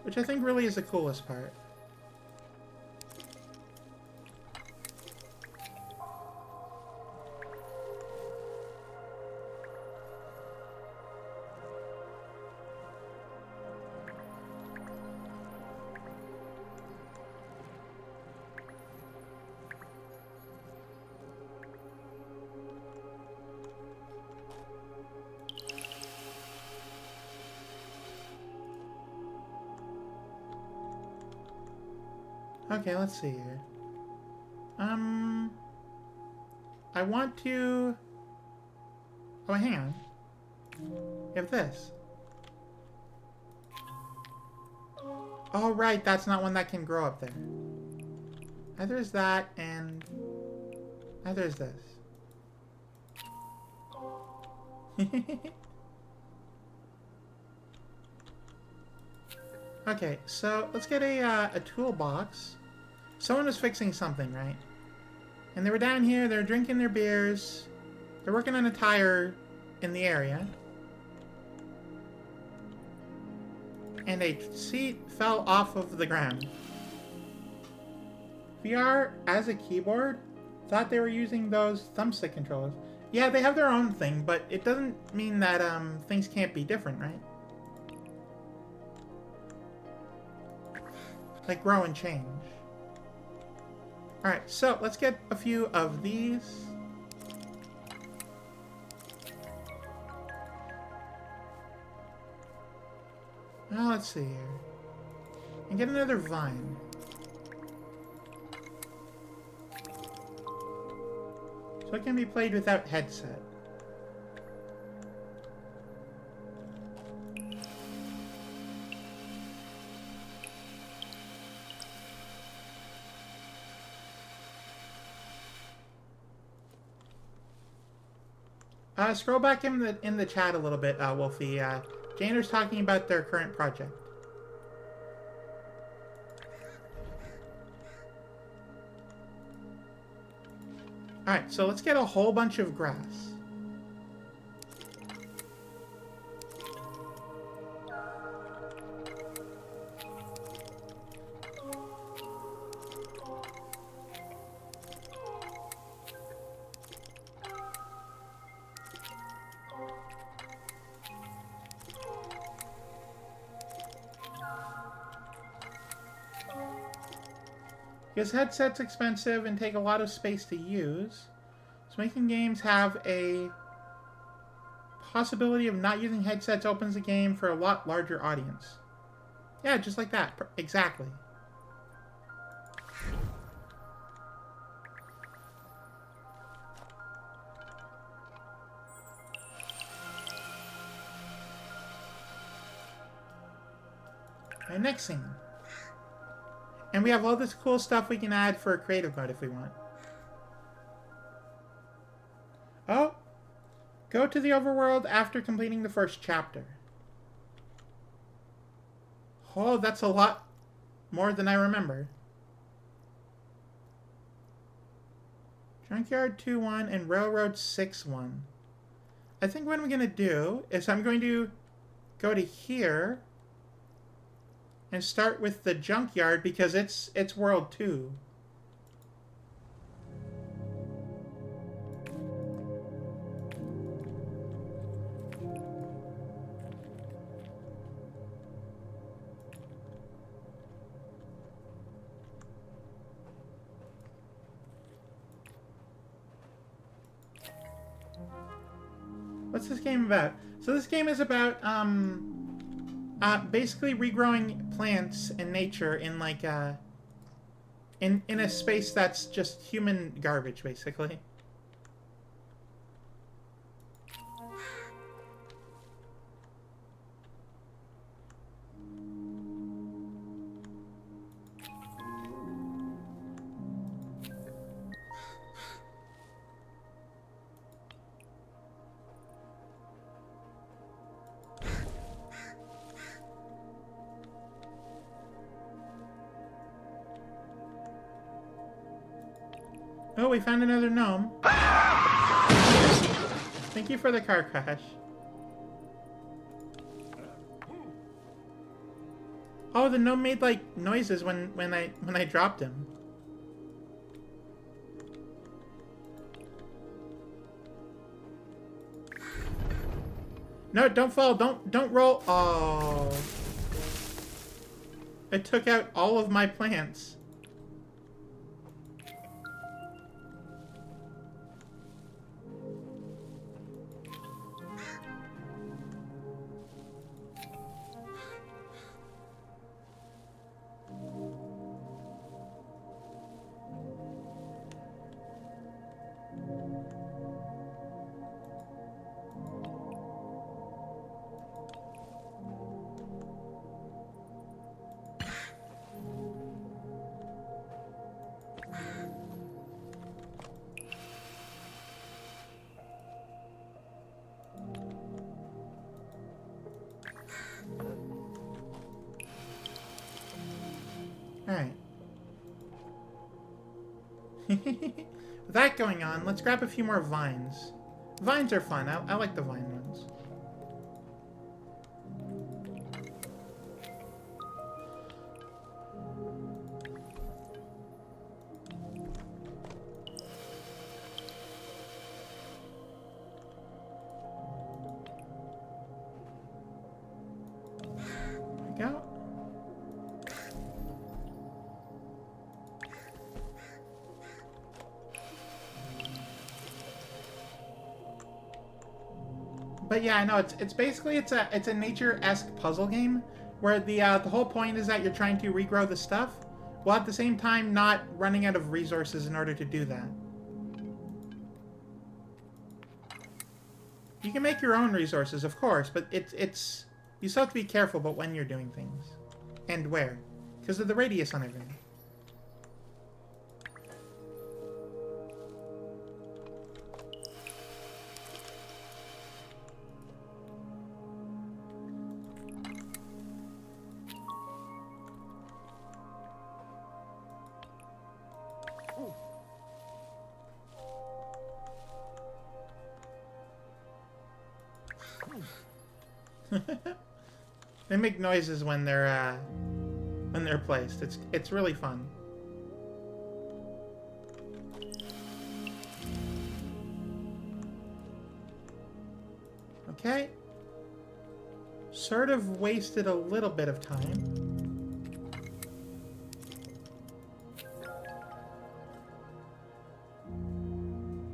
Which I think really is the coolest part. Okay, let's see here. I want to... Oh, hang on. You have this. Oh, right, that's not one that can grow up there. Either is that, and... Either is this. Okay, so let's get a toolbox. Someone was fixing something, right? And they were down here, they're drinking their beers. They're working on a tire in the area. And a seat fell off of the ground. VR, as a keyboard, thought they were using those thumbstick controllers. Yeah, they have their own thing, but it doesn't mean that things can't be different, right? Like grow and change. Alright, so let's get a few of these. Now let's see here. And get another vine. So it can be played without headset. Scroll back in the chat a little bit, Wolfie. Janer's talking about their current project. Alright, so let's get a whole bunch of grass. Because headsets expensive and take a lot of space to use, so making games have a possibility of not using headsets opens the game for a lot larger audience. Yeah, just like that. Exactly. Alright, next scene. And we have all this cool stuff we can add for creative mode if we want. Oh, Go to the overworld after completing the first chapter. Oh, that's a lot more than I remember. Junkyard 2-1 and Railroad 6-1. I think what I'm going to do is I'm going to go to here and start with the junkyard because it's World 2. What's this game about? So this game is about basically regrowing plants and nature in like in a space that's just human garbage, basically. Oh, we found another gnome. Thank you for the car crash. Oh, the gnome made like noises when I dropped him. No, don't fall. Don't roll. Oh. It took out all of my plants. Alright. With that going on, let's grab a few more vines. Vines are fun. I like the vine ones. There we go. But yeah, I know it's basically it's a nature-esque puzzle game where the whole point is that you're trying to regrow the stuff, while at the same time not running out of resources in order to do that. You can make your own resources, of course, but it's you still have to be careful about when you're doing things and where, because of the radius on everything. They make noises when they're placed. It's really fun. Okay. Sort of wasted a little bit of time.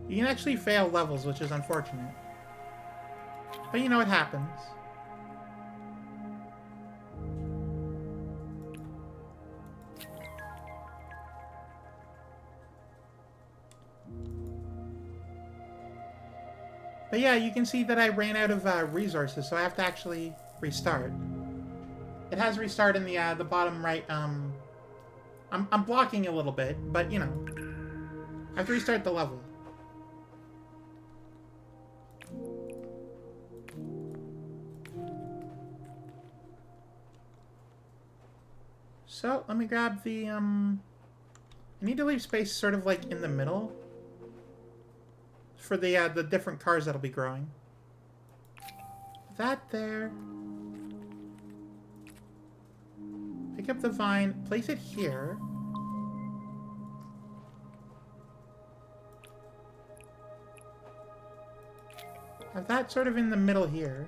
You can actually fail levels, which is unfortunate. But you know what happens. But yeah, you can see that I ran out of resources, so I have to actually restart. It has restart in the bottom right. I'm blocking a little bit, but you know, I have to restart the level. So, let me grab the, I need to leave space sort of like in the middle for the different cars that'll be growing. That there. Pick up the vine, place it here. Have that sort of in the middle here.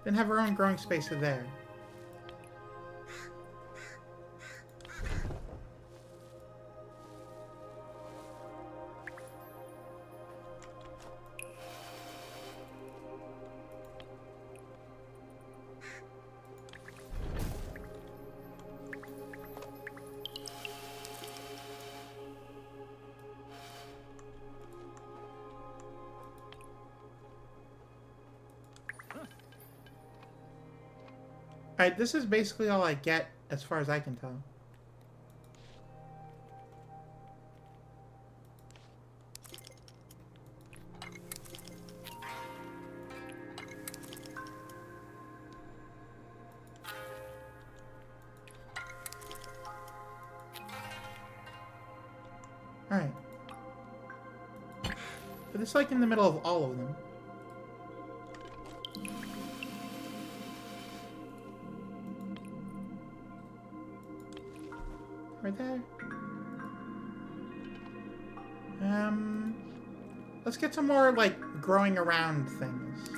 Then have our own growing space there. Alright, this is basically all I get as far as I can tell. Alright. But it's like in the middle of all of them. Right there. Let's get some more, like, growing around things.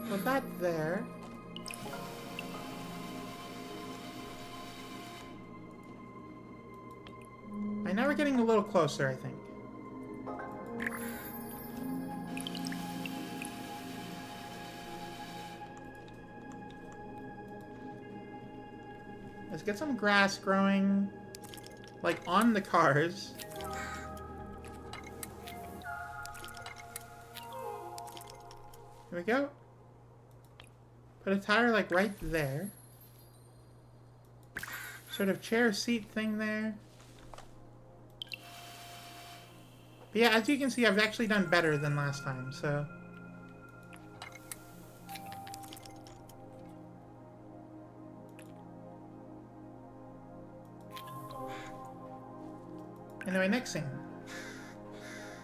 Put that there. Right, now we're getting a little closer, I think. Let's get some grass growing, like, on the cars. Here we go. Put a tire, like, right there. Sort of chair seat thing there. But yeah, as you can see, I've actually done better than last time, so... Anyway, next scene.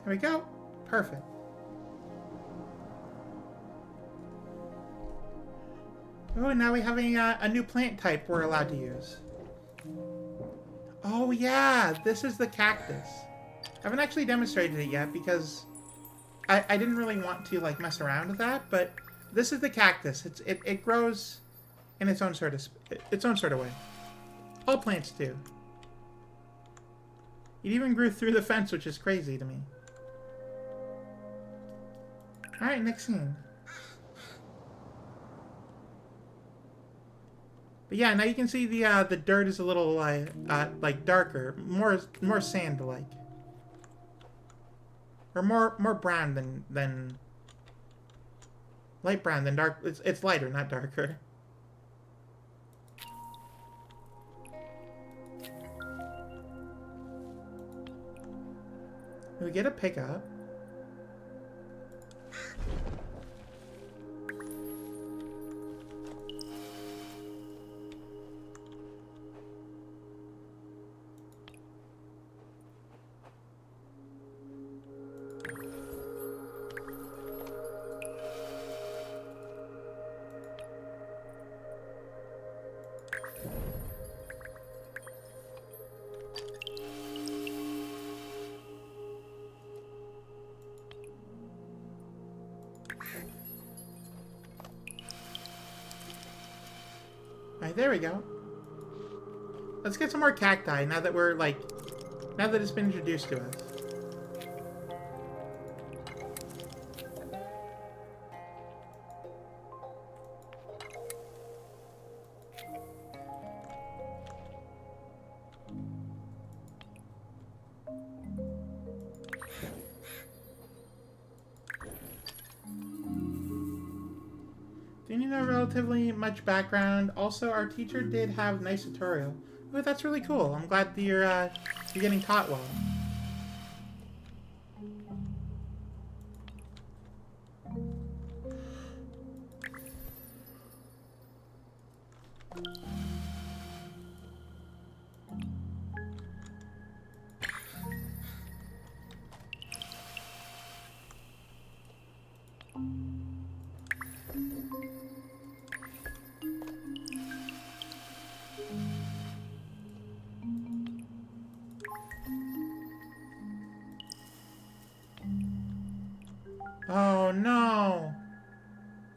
Here we go. Perfect. Oh, now we have a new plant type we're allowed to use. Oh yeah, this is the cactus. I haven't actually demonstrated it yet because I didn't really want to like mess around with that, but this is the cactus. It grows in its own sort of way. All plants do. It even grew through the fence, which is crazy to me. All right, next scene. But yeah, now you can see the dirt is a little like darker, more sand like, or more brown than light brown than dark. It's lighter, not darker. We get a pickup. Alright, there we go. Let's get some more cacti now that we're like, now that it's been introduced to us. Do you know relatively much background? Also, our teacher did have nice tutorial. Oh, that's really cool. I'm glad that you're getting taught well. Oh, no.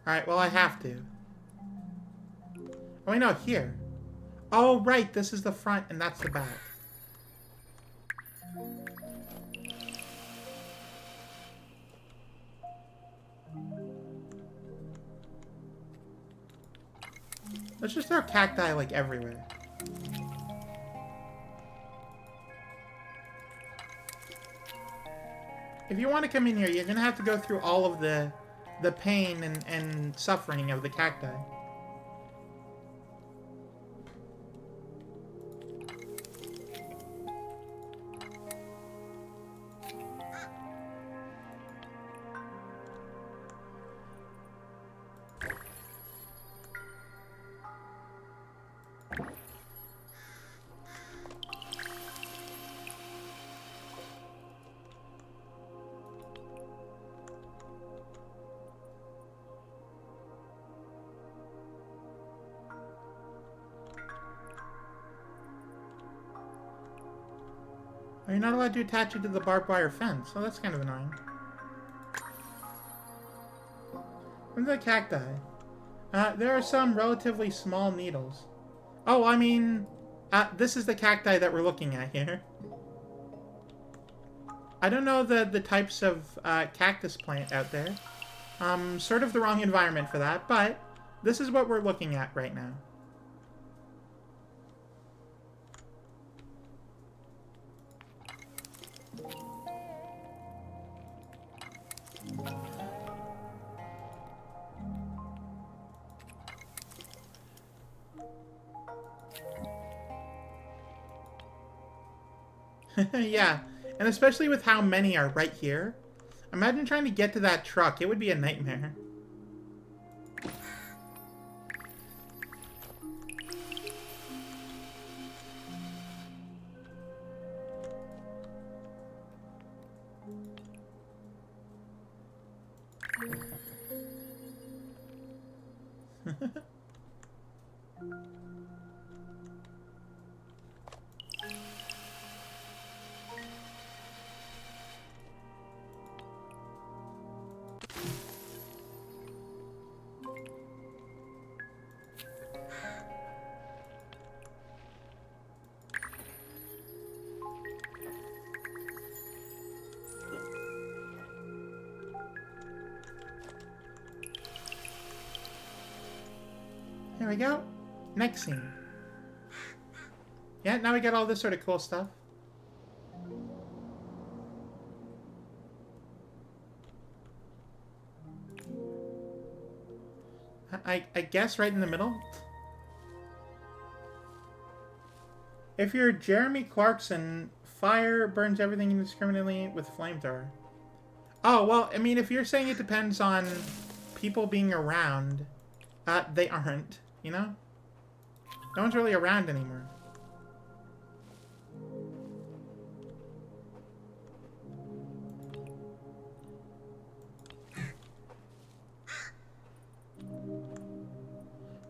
Alright, well, I have to. Oh, wait, no, here. Oh, right, this is the front, and that's the back. Let's just throw cacti, like, everywhere. If you want to come in here, you're gonna have to go through all of the pain and suffering of the cacti. You're not allowed to attach it to the barbed wire fence. Oh, that's kind of annoying. From the cacti. There are some relatively small needles. Oh, I mean, this is the cacti that we're looking at here. I don't know the types of cactus plant out there. Sort of the wrong environment for that, but this is what we're looking at right now. Yeah, and especially with how many are right here. Imagine trying to get to that truck. It would be a nightmare. There we go. Next scene. Yeah, now we got all this sort of cool stuff. I guess right in the middle. If you're Jeremy Clarkson, fire burns everything indiscriminately with flamethrower. Oh, well, I mean, if you're saying it depends on people being around, they aren't, you know? No one's really around anymore.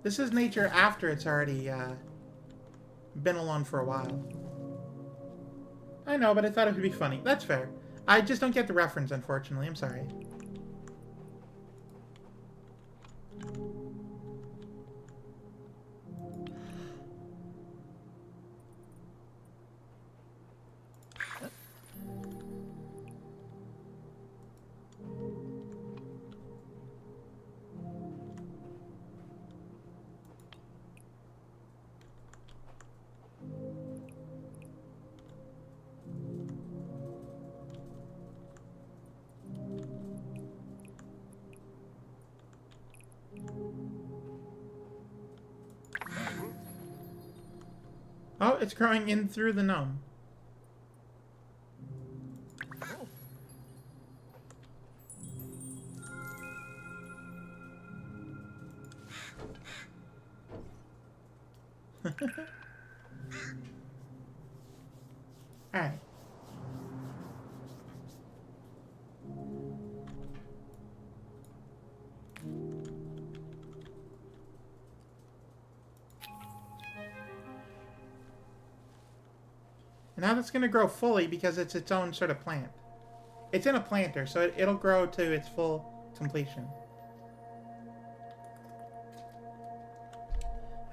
This is nature after it's already been alone for a while. I know, but I thought it would be funny. That's fair. I just don't get the reference, unfortunately. I'm sorry. Oh, it's growing in through the gnome. Alright. And now that's going to grow fully because it's its own sort of plant. It's in a planter, so it'll grow to its full completion.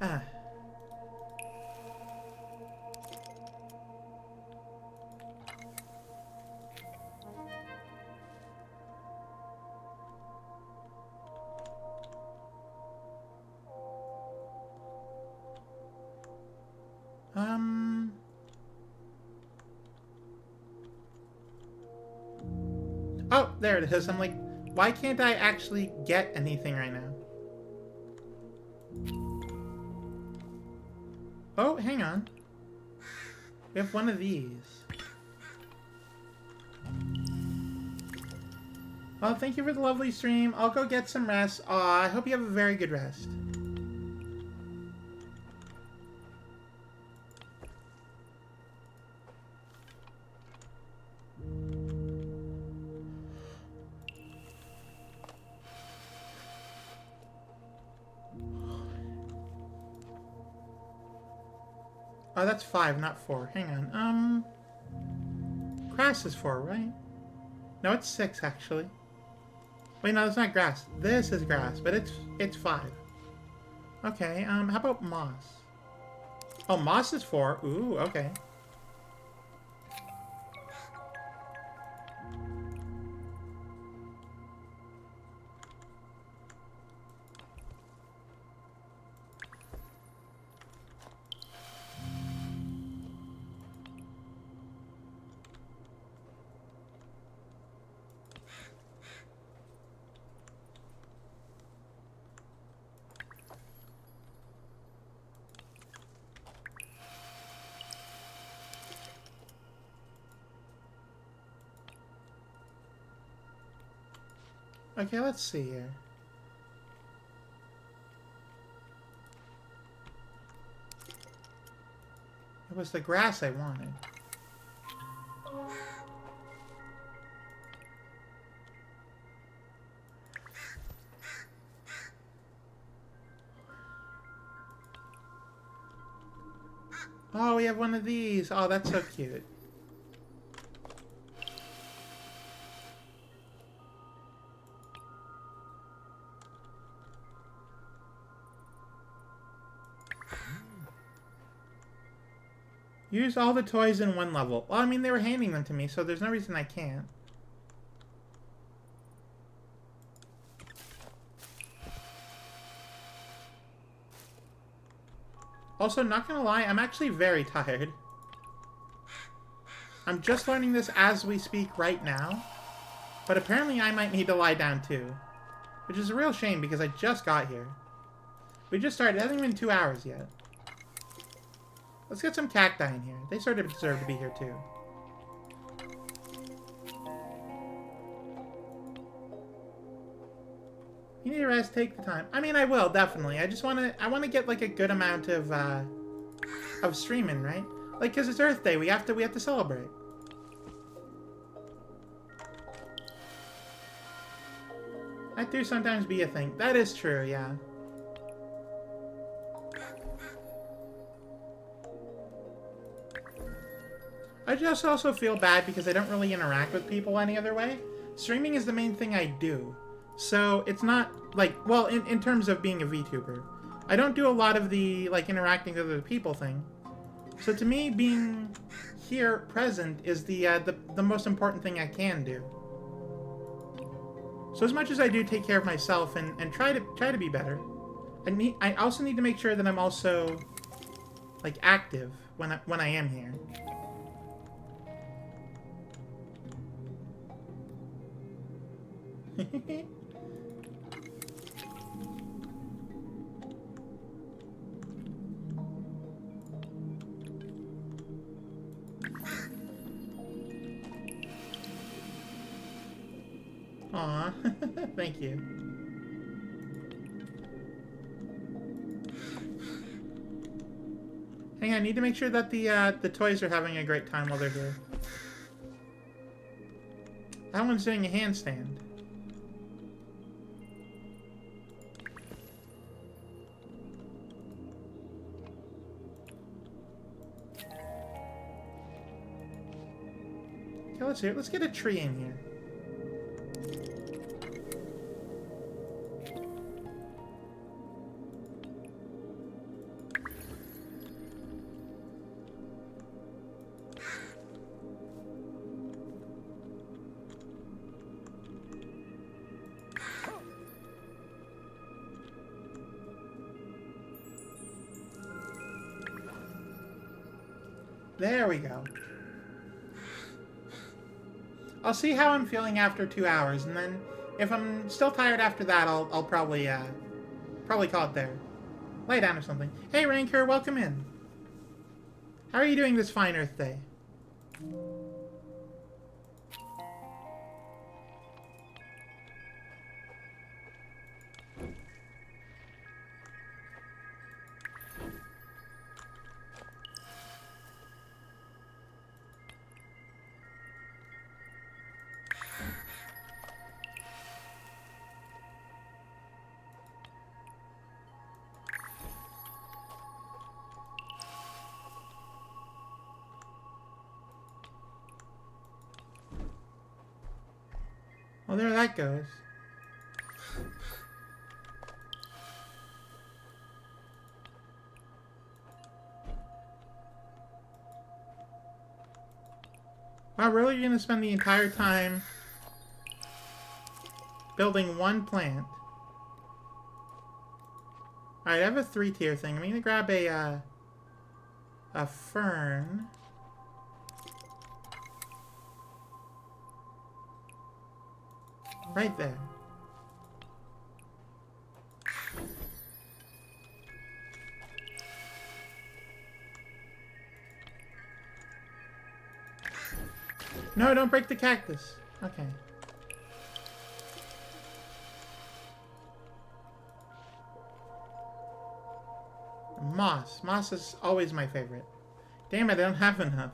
Ah. Oh, there it is. I'm like, why can't I actually get anything right now? Oh, hang on. We have one of these. Well, thank you for the lovely stream. I'll go get some rest. Aw, I hope you have a very good rest. Oh, that's 5, not 4. Hang on. Grass is 4, right? No, it's 6, actually. Wait, no, it's not grass. This is grass, but it's 5. Okay, how about moss? Oh, moss is 4. Ooh, okay. Okay, let's see here. It was the grass I wanted. Oh, we have one of these. Oh, that's so cute. Use all the toys in one level. Well, I mean, they were handing them to me, so there's no reason I can't. Also, not gonna lie, I'm actually very tired. I'm just learning this as we speak right now. But apparently I might need to lie down too. Which is a real shame because I just got here. We just started. It hasn't even been 2 hours yet. Let's get some cacti in here. They sort of deserve to be here too. You need a rest, take the time. I mean, I will, definitely. I want to get like a good amount of streaming, right? Like, cause it's Earth Day, we have to celebrate. That do sometimes be a thing. That is true, yeah. I just also feel bad because I don't really interact with people any other way. Streaming is the main thing I do. So it's not like, well, in terms of being a VTuber, I don't do a lot of the like interacting with other people thing. So to me, being here present is the most important thing I can do. So as much as I do take care of myself and try to be better, I also need to make sure that I'm also like active when I am here. Aw, thank you. Hang on, I need to make sure that the toys are having a great time while they're here. That one's doing a handstand. Okay, let's see. Let's get a tree in here. There we go. I'll see how I'm feeling after 2 hours, and then if I'm still tired after that, I'll probably call it there. Lay down or something. Hey, Ranker, welcome in. How are you doing this fine Earth Day? Well, there that goes. Wow, really? You're gonna spend the entire time building one plant? Alright, I have a 3-tier thing. I'm gonna grab a fern. Right there. No, don't break the cactus. Okay. Moss. Moss is always my favorite. Damn it, I don't have enough.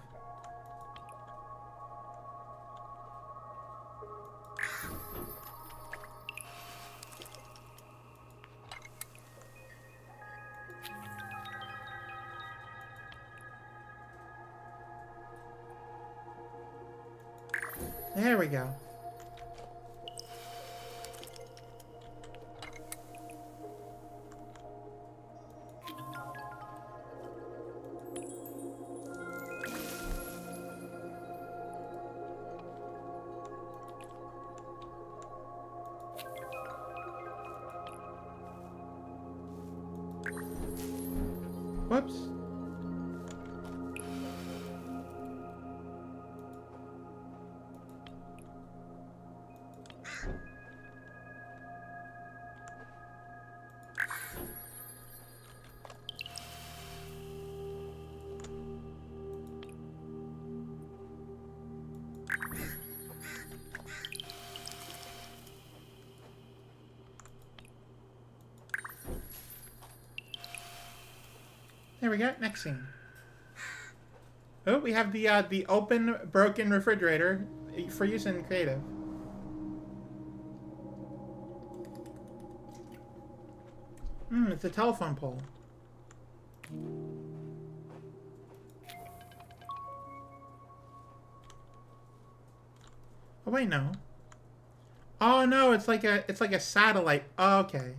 There we go. Whoops. There we go. Next scene. Oh, we have the open, broken refrigerator for use in creative. It's a telephone pole. Oh wait, no. Oh no, it's like a satellite. Oh, okay.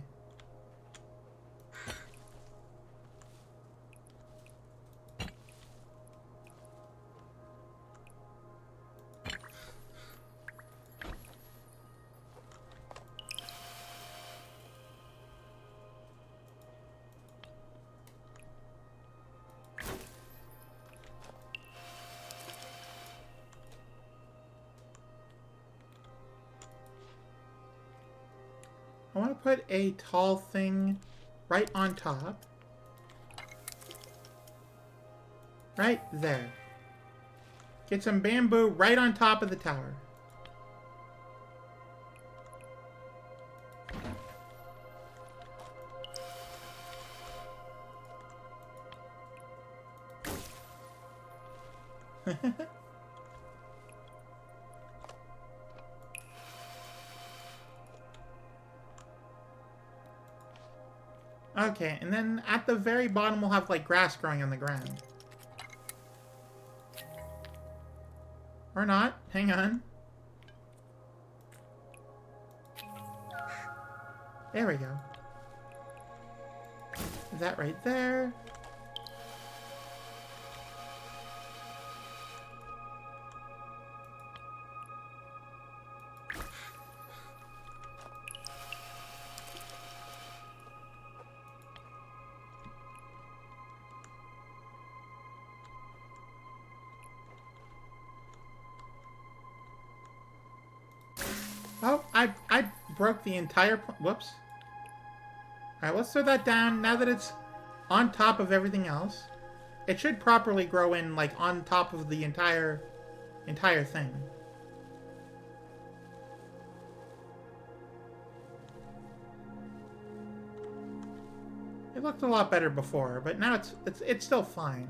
I want to put a tall thing right on top. Right there. Get some bamboo right on top of the tower. Okay, and then at the very bottom we'll have like grass growing on the ground. Or not. Hang on. There we go. That right there. Oh, I broke the entire... Whoops. Alright, let's throw that down. Now that it's on top of everything else, it should properly grow in, like, on top of the entire thing. It looked a lot better before, but now it's still fine.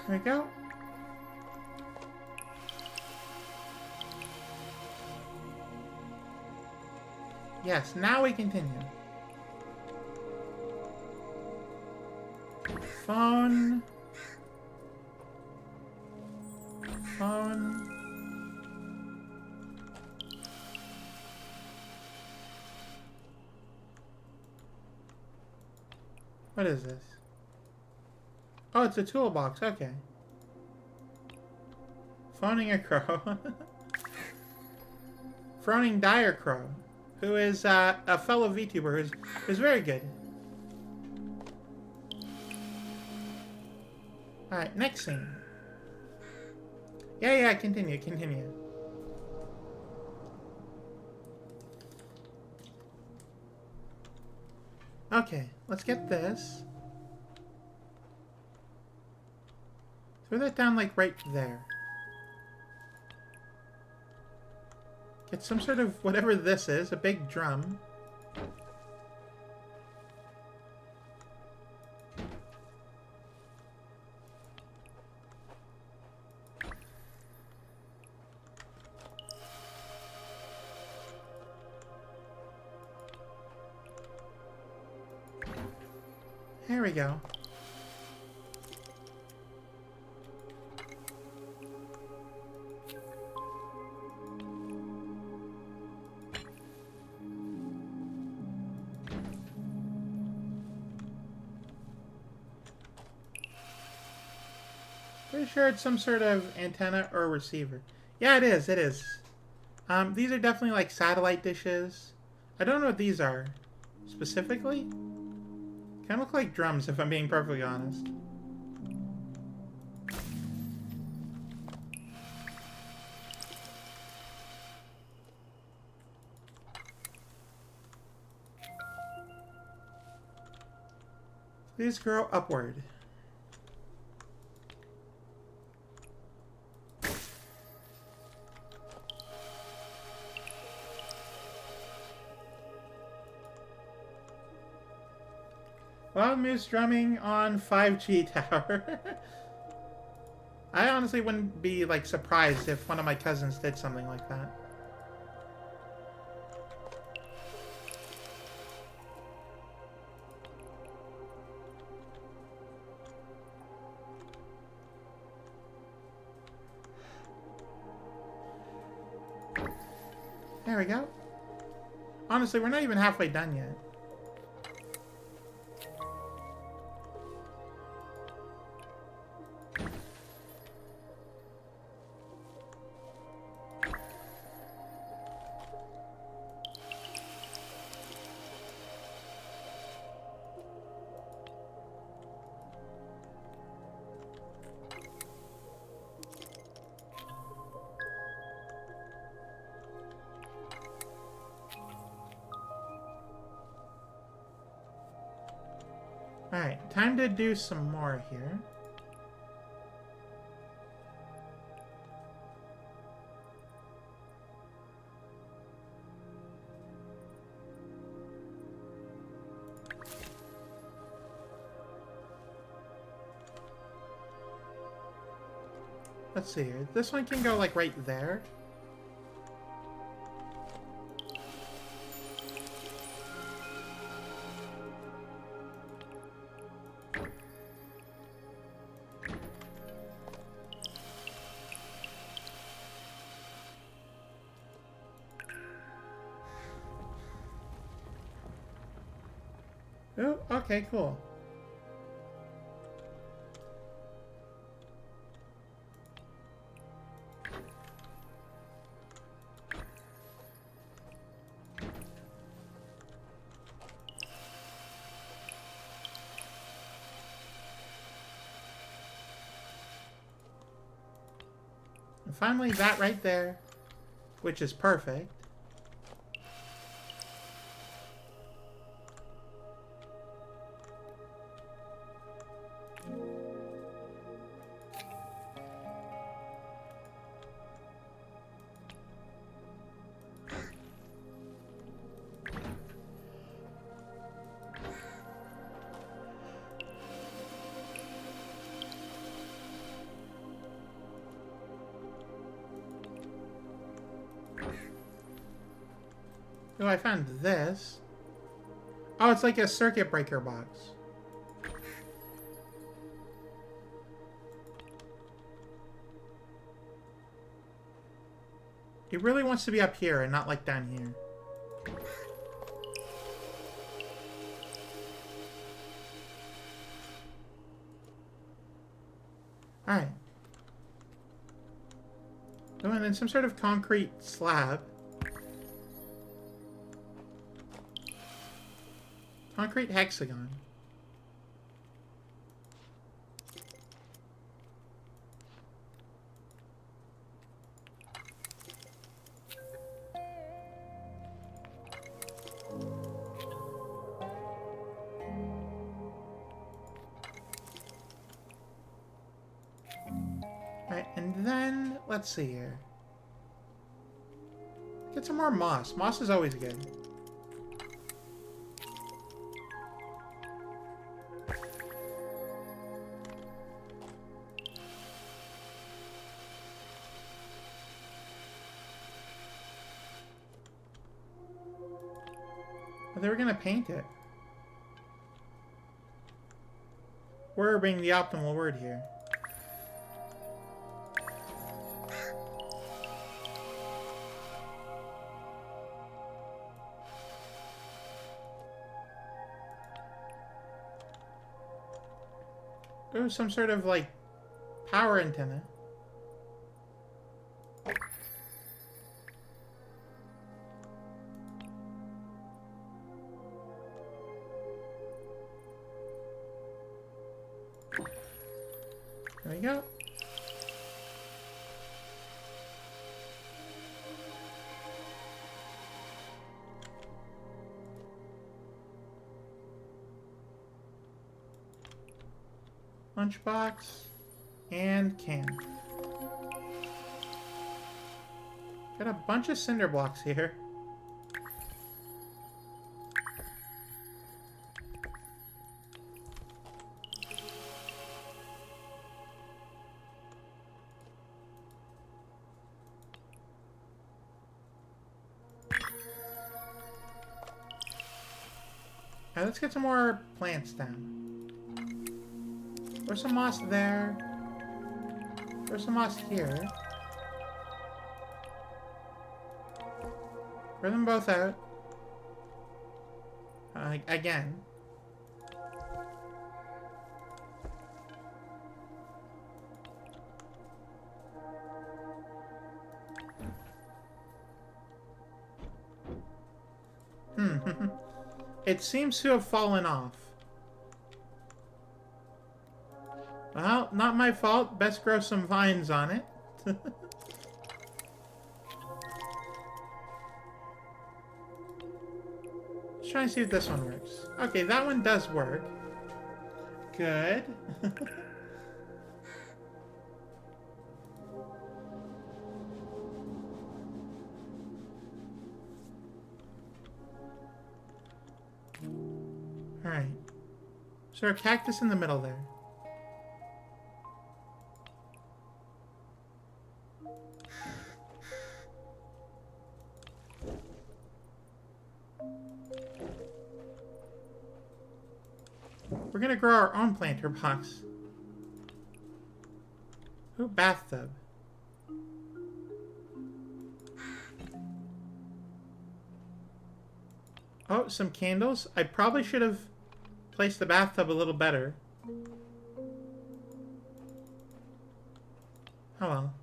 There we go. Yes, now we continue. Phone. Phone. What is this? Oh, it's a toolbox. Okay. Phoning a crow. Phoning Dire Crow, who is a fellow VTuber who's very good. Alright, next scene. Yeah, continue. Okay, let's get this. Throw that down, like, right there. Get some sort of whatever this is, a big drum. There we go. Pretty sure it's some sort of antenna or receiver. Yeah, it is. These are definitely like satellite dishes. I don't know what these are specifically. Kind of look like drums, if I'm being perfectly honest. Please grow upward. Wild Moose drumming on 5G tower. I honestly wouldn't be, like, surprised if one of my cousins did something like that. There we go. Honestly, we're not even halfway done yet. Alright, time to do some more here. Let's see here. This one can go, like, right there. Oh, okay, cool. And finally, that right there, which is perfect. Oh, I found this. Oh, it's like a circuit breaker box. It really wants to be up here and not like down here. Alright. Oh, and then some sort of concrete slab. Concrete hexagon. Alright, and then, let's see here. Get some more moss. Moss is always good. They were gonna paint it. Were being the optimal word here. Ooh, some sort of, like, power antenna. There we go. Lunchbox and can. Got a bunch of cinder blocks here. Alright, let's get some more plants down. There's some moss there. There's some moss here. Throw them both out. Again. It seems to have fallen off. Well, not my fault. Best grow some vines on it. Let's try and see if this one works. Okay, that one does work. good. Alright. So our cactus in the middle there. We're gonna grow our own planter box. Ooh, bathtub. Oh, some candles. I probably should have placed the bathtub a little better. Oh well.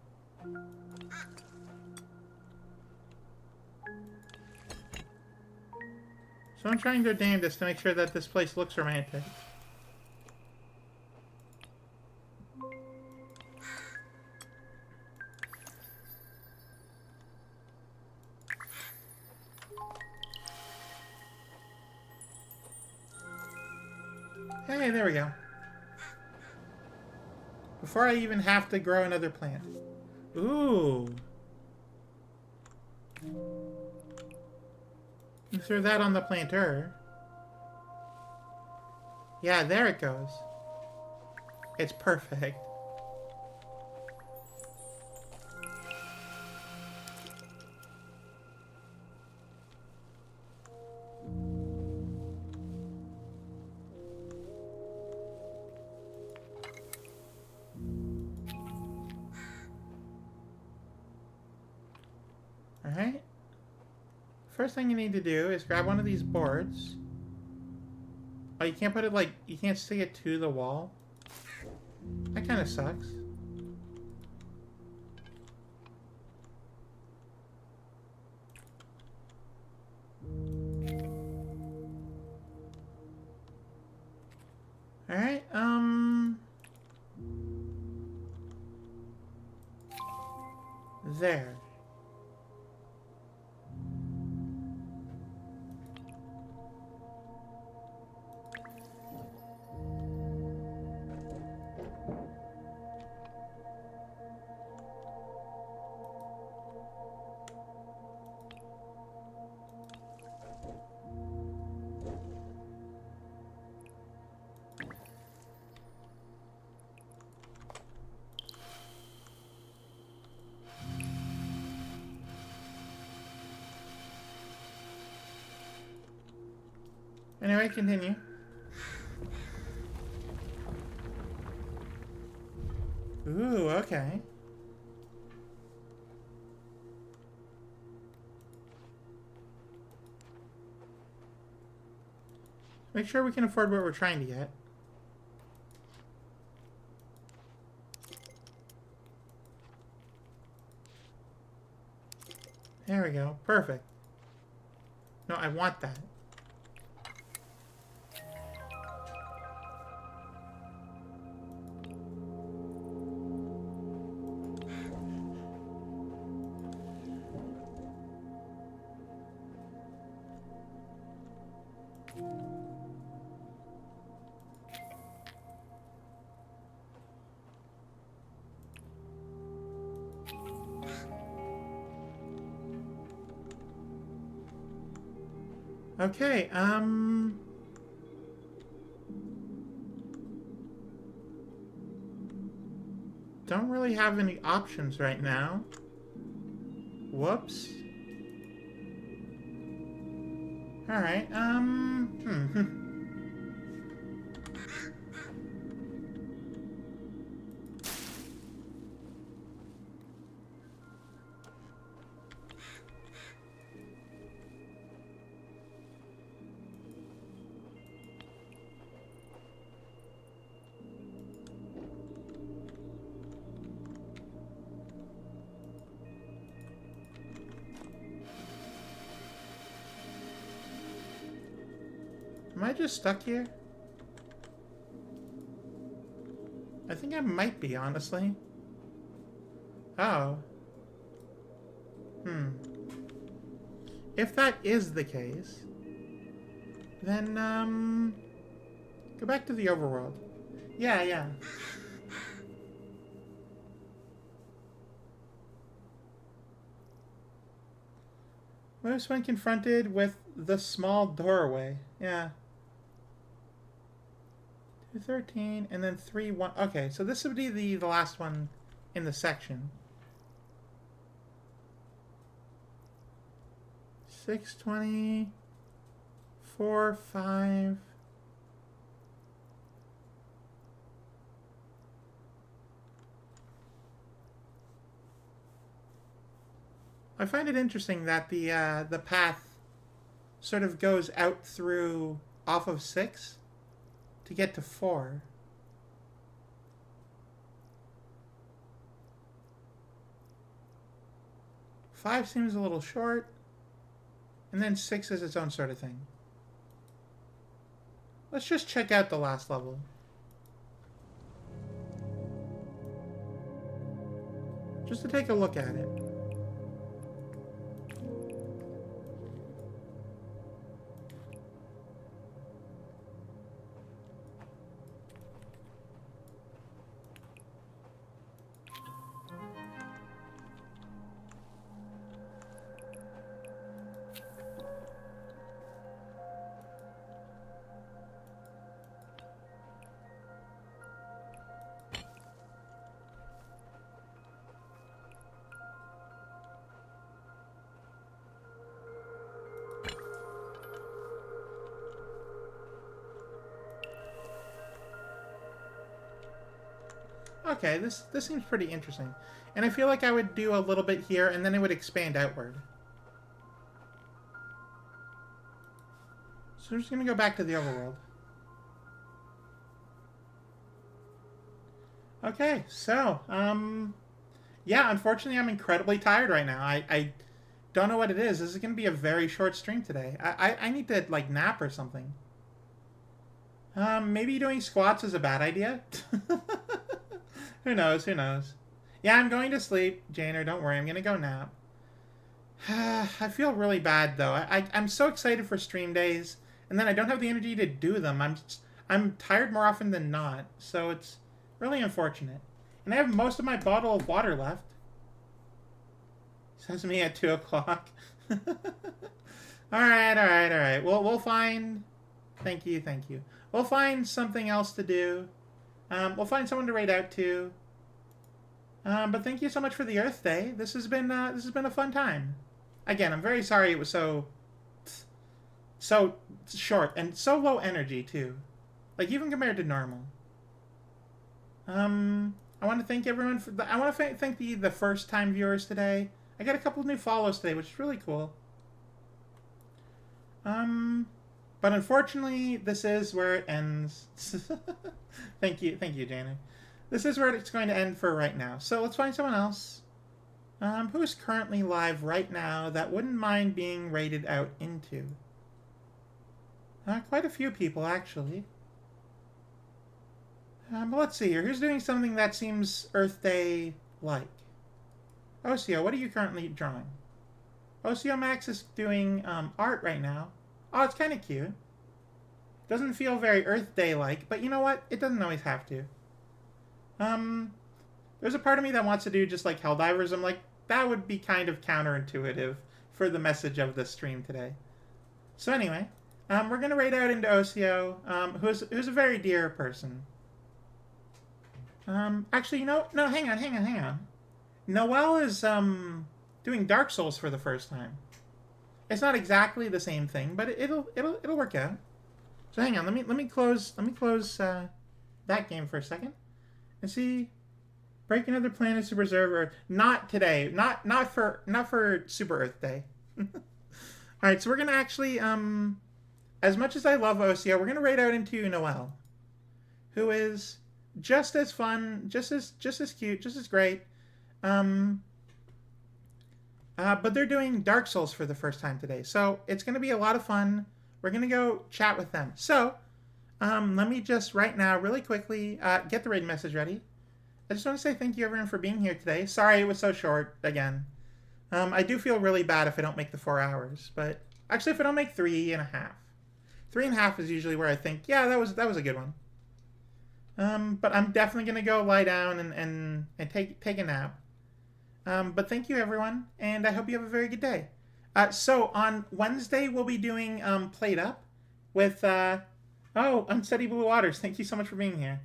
So I'm trying their damnedest to make sure that this place looks romantic. Hey, there we go. Before I even have to grow another plant. Ooh. You throw that on the planter. Yeah, there it goes. It's perfect. Alright. First thing you need to do is grab one of these boards. Oh, you can't put it like, you can't stick it to the wall. That kind of sucks. Alright, there. Anyway, continue. Ooh, okay. Make sure we can afford what we're trying to get. There we go. Perfect. No, I want that. Okay, don't really have any options right now. Whoops. Alright, am I just stuck here? I think I might be, honestly. Oh. If that is the case, then, go back to the overworld. Yeah, yeah. Moves when confronted with the small doorway. Yeah. 213 and then 3-1. Okay, so this would be the last one in the section. 620, 4, 5. I find it interesting that the path sort of goes out through off of 6 to get to 4. Five seems a little short, and then 6 is its own sort of thing. Let's just check out the last level. Just to take a look at it. Okay, this seems pretty interesting. And I feel like I would do a little bit here, and then it would expand outward. So I'm just going to go back to the overworld. Okay, so, yeah, unfortunately I'm incredibly tired right now. I don't know what it is. This is going to be a very short stream today. I need to, like, nap or something. Maybe doing squats is a bad idea. Who knows, who knows. Yeah, I'm going to sleep, Janer, don't worry, I'm going to go nap. I feel really bad, though. I'm so excited for stream days, and then I don't have the energy to do them. I'm tired more often than not, so it's really unfortunate. And I have most of my bottle of water left. Says me at 2 o'clock. Alright. We'll find... Thank you. We'll find something else to do. We'll find someone to raid out to. But thank you so much for the Earth Day. This has been a fun time. Again, I'm very sorry it was so short and so low energy too, like even compared to normal. I want to thank everyone for. I want to thank the first time viewers today. I got a couple of new follows today, which is really cool. But unfortunately, this is where it ends. Thank you, Jana. This is where it's going to end for right now. So let's find someone else who is currently live right now that wouldn't mind being raided out into. Quite a few people, actually. But let's see here. Who's doing something that seems Earth Day-like? Osio, what are you currently drawing? Osio Max is doing art right now. Oh, it's kind of cute. Doesn't feel very Earth Day-like, but you know what? It doesn't always have to. There's a part of me that wants to do just like Helldivers. I'm like, that would be kind of counterintuitive for the message of the stream today. So anyway, we're going to raid out into Osio, who's a very dear person. Actually, no, hang on. Noelle is, doing Dark Souls for the first time. It's not exactly the same thing, but it'll work out. So hang on, let me close that game for a second, and see. Break another planet to preserve Earth. Not today. Not for Super Earth Day. All right, so we're gonna actually as much as I love Osio, we're gonna raid out into Noelle, who is just as fun, just as cute, just as great. But they're doing Dark Souls for the first time today, so it's gonna be a lot of fun. We're gonna go chat with them. So, let me just right now, really quickly, get the raid message ready. I just want to say thank you everyone for being here today. Sorry it was so short again. I do feel really bad if I don't make the 4 hours, but actually if I don't make 3.5. 3.5 is usually where I think, yeah, that was a good one. But I'm definitely gonna go lie down and take a nap. But thank you everyone, and I hope you have a very good day. So on Wednesday we'll be doing Played Up with Unsteady Blue Waters. Thank you so much for being here.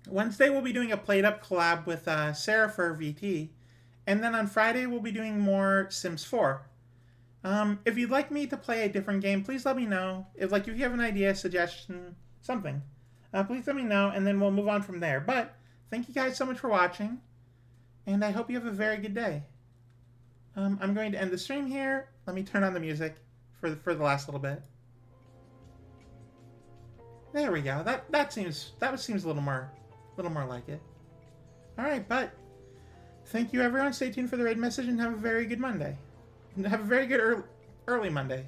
Wednesday we'll be doing a Played Up collab with Sarah for VT, and then on Friday we'll be doing more Sims 4. If you'd like me to play a different game, please let me know. If you have an idea, suggestion, something, please let me know, and then we'll move on from there. But thank you guys so much for watching, and I hope you have a very good day. I'm going to end the stream here. Let me turn on the music for the last little bit. There we go. That seems a little more like it. All right, but thank you everyone. Stay tuned for the raid message and have a very good Monday. Have a very good early Monday.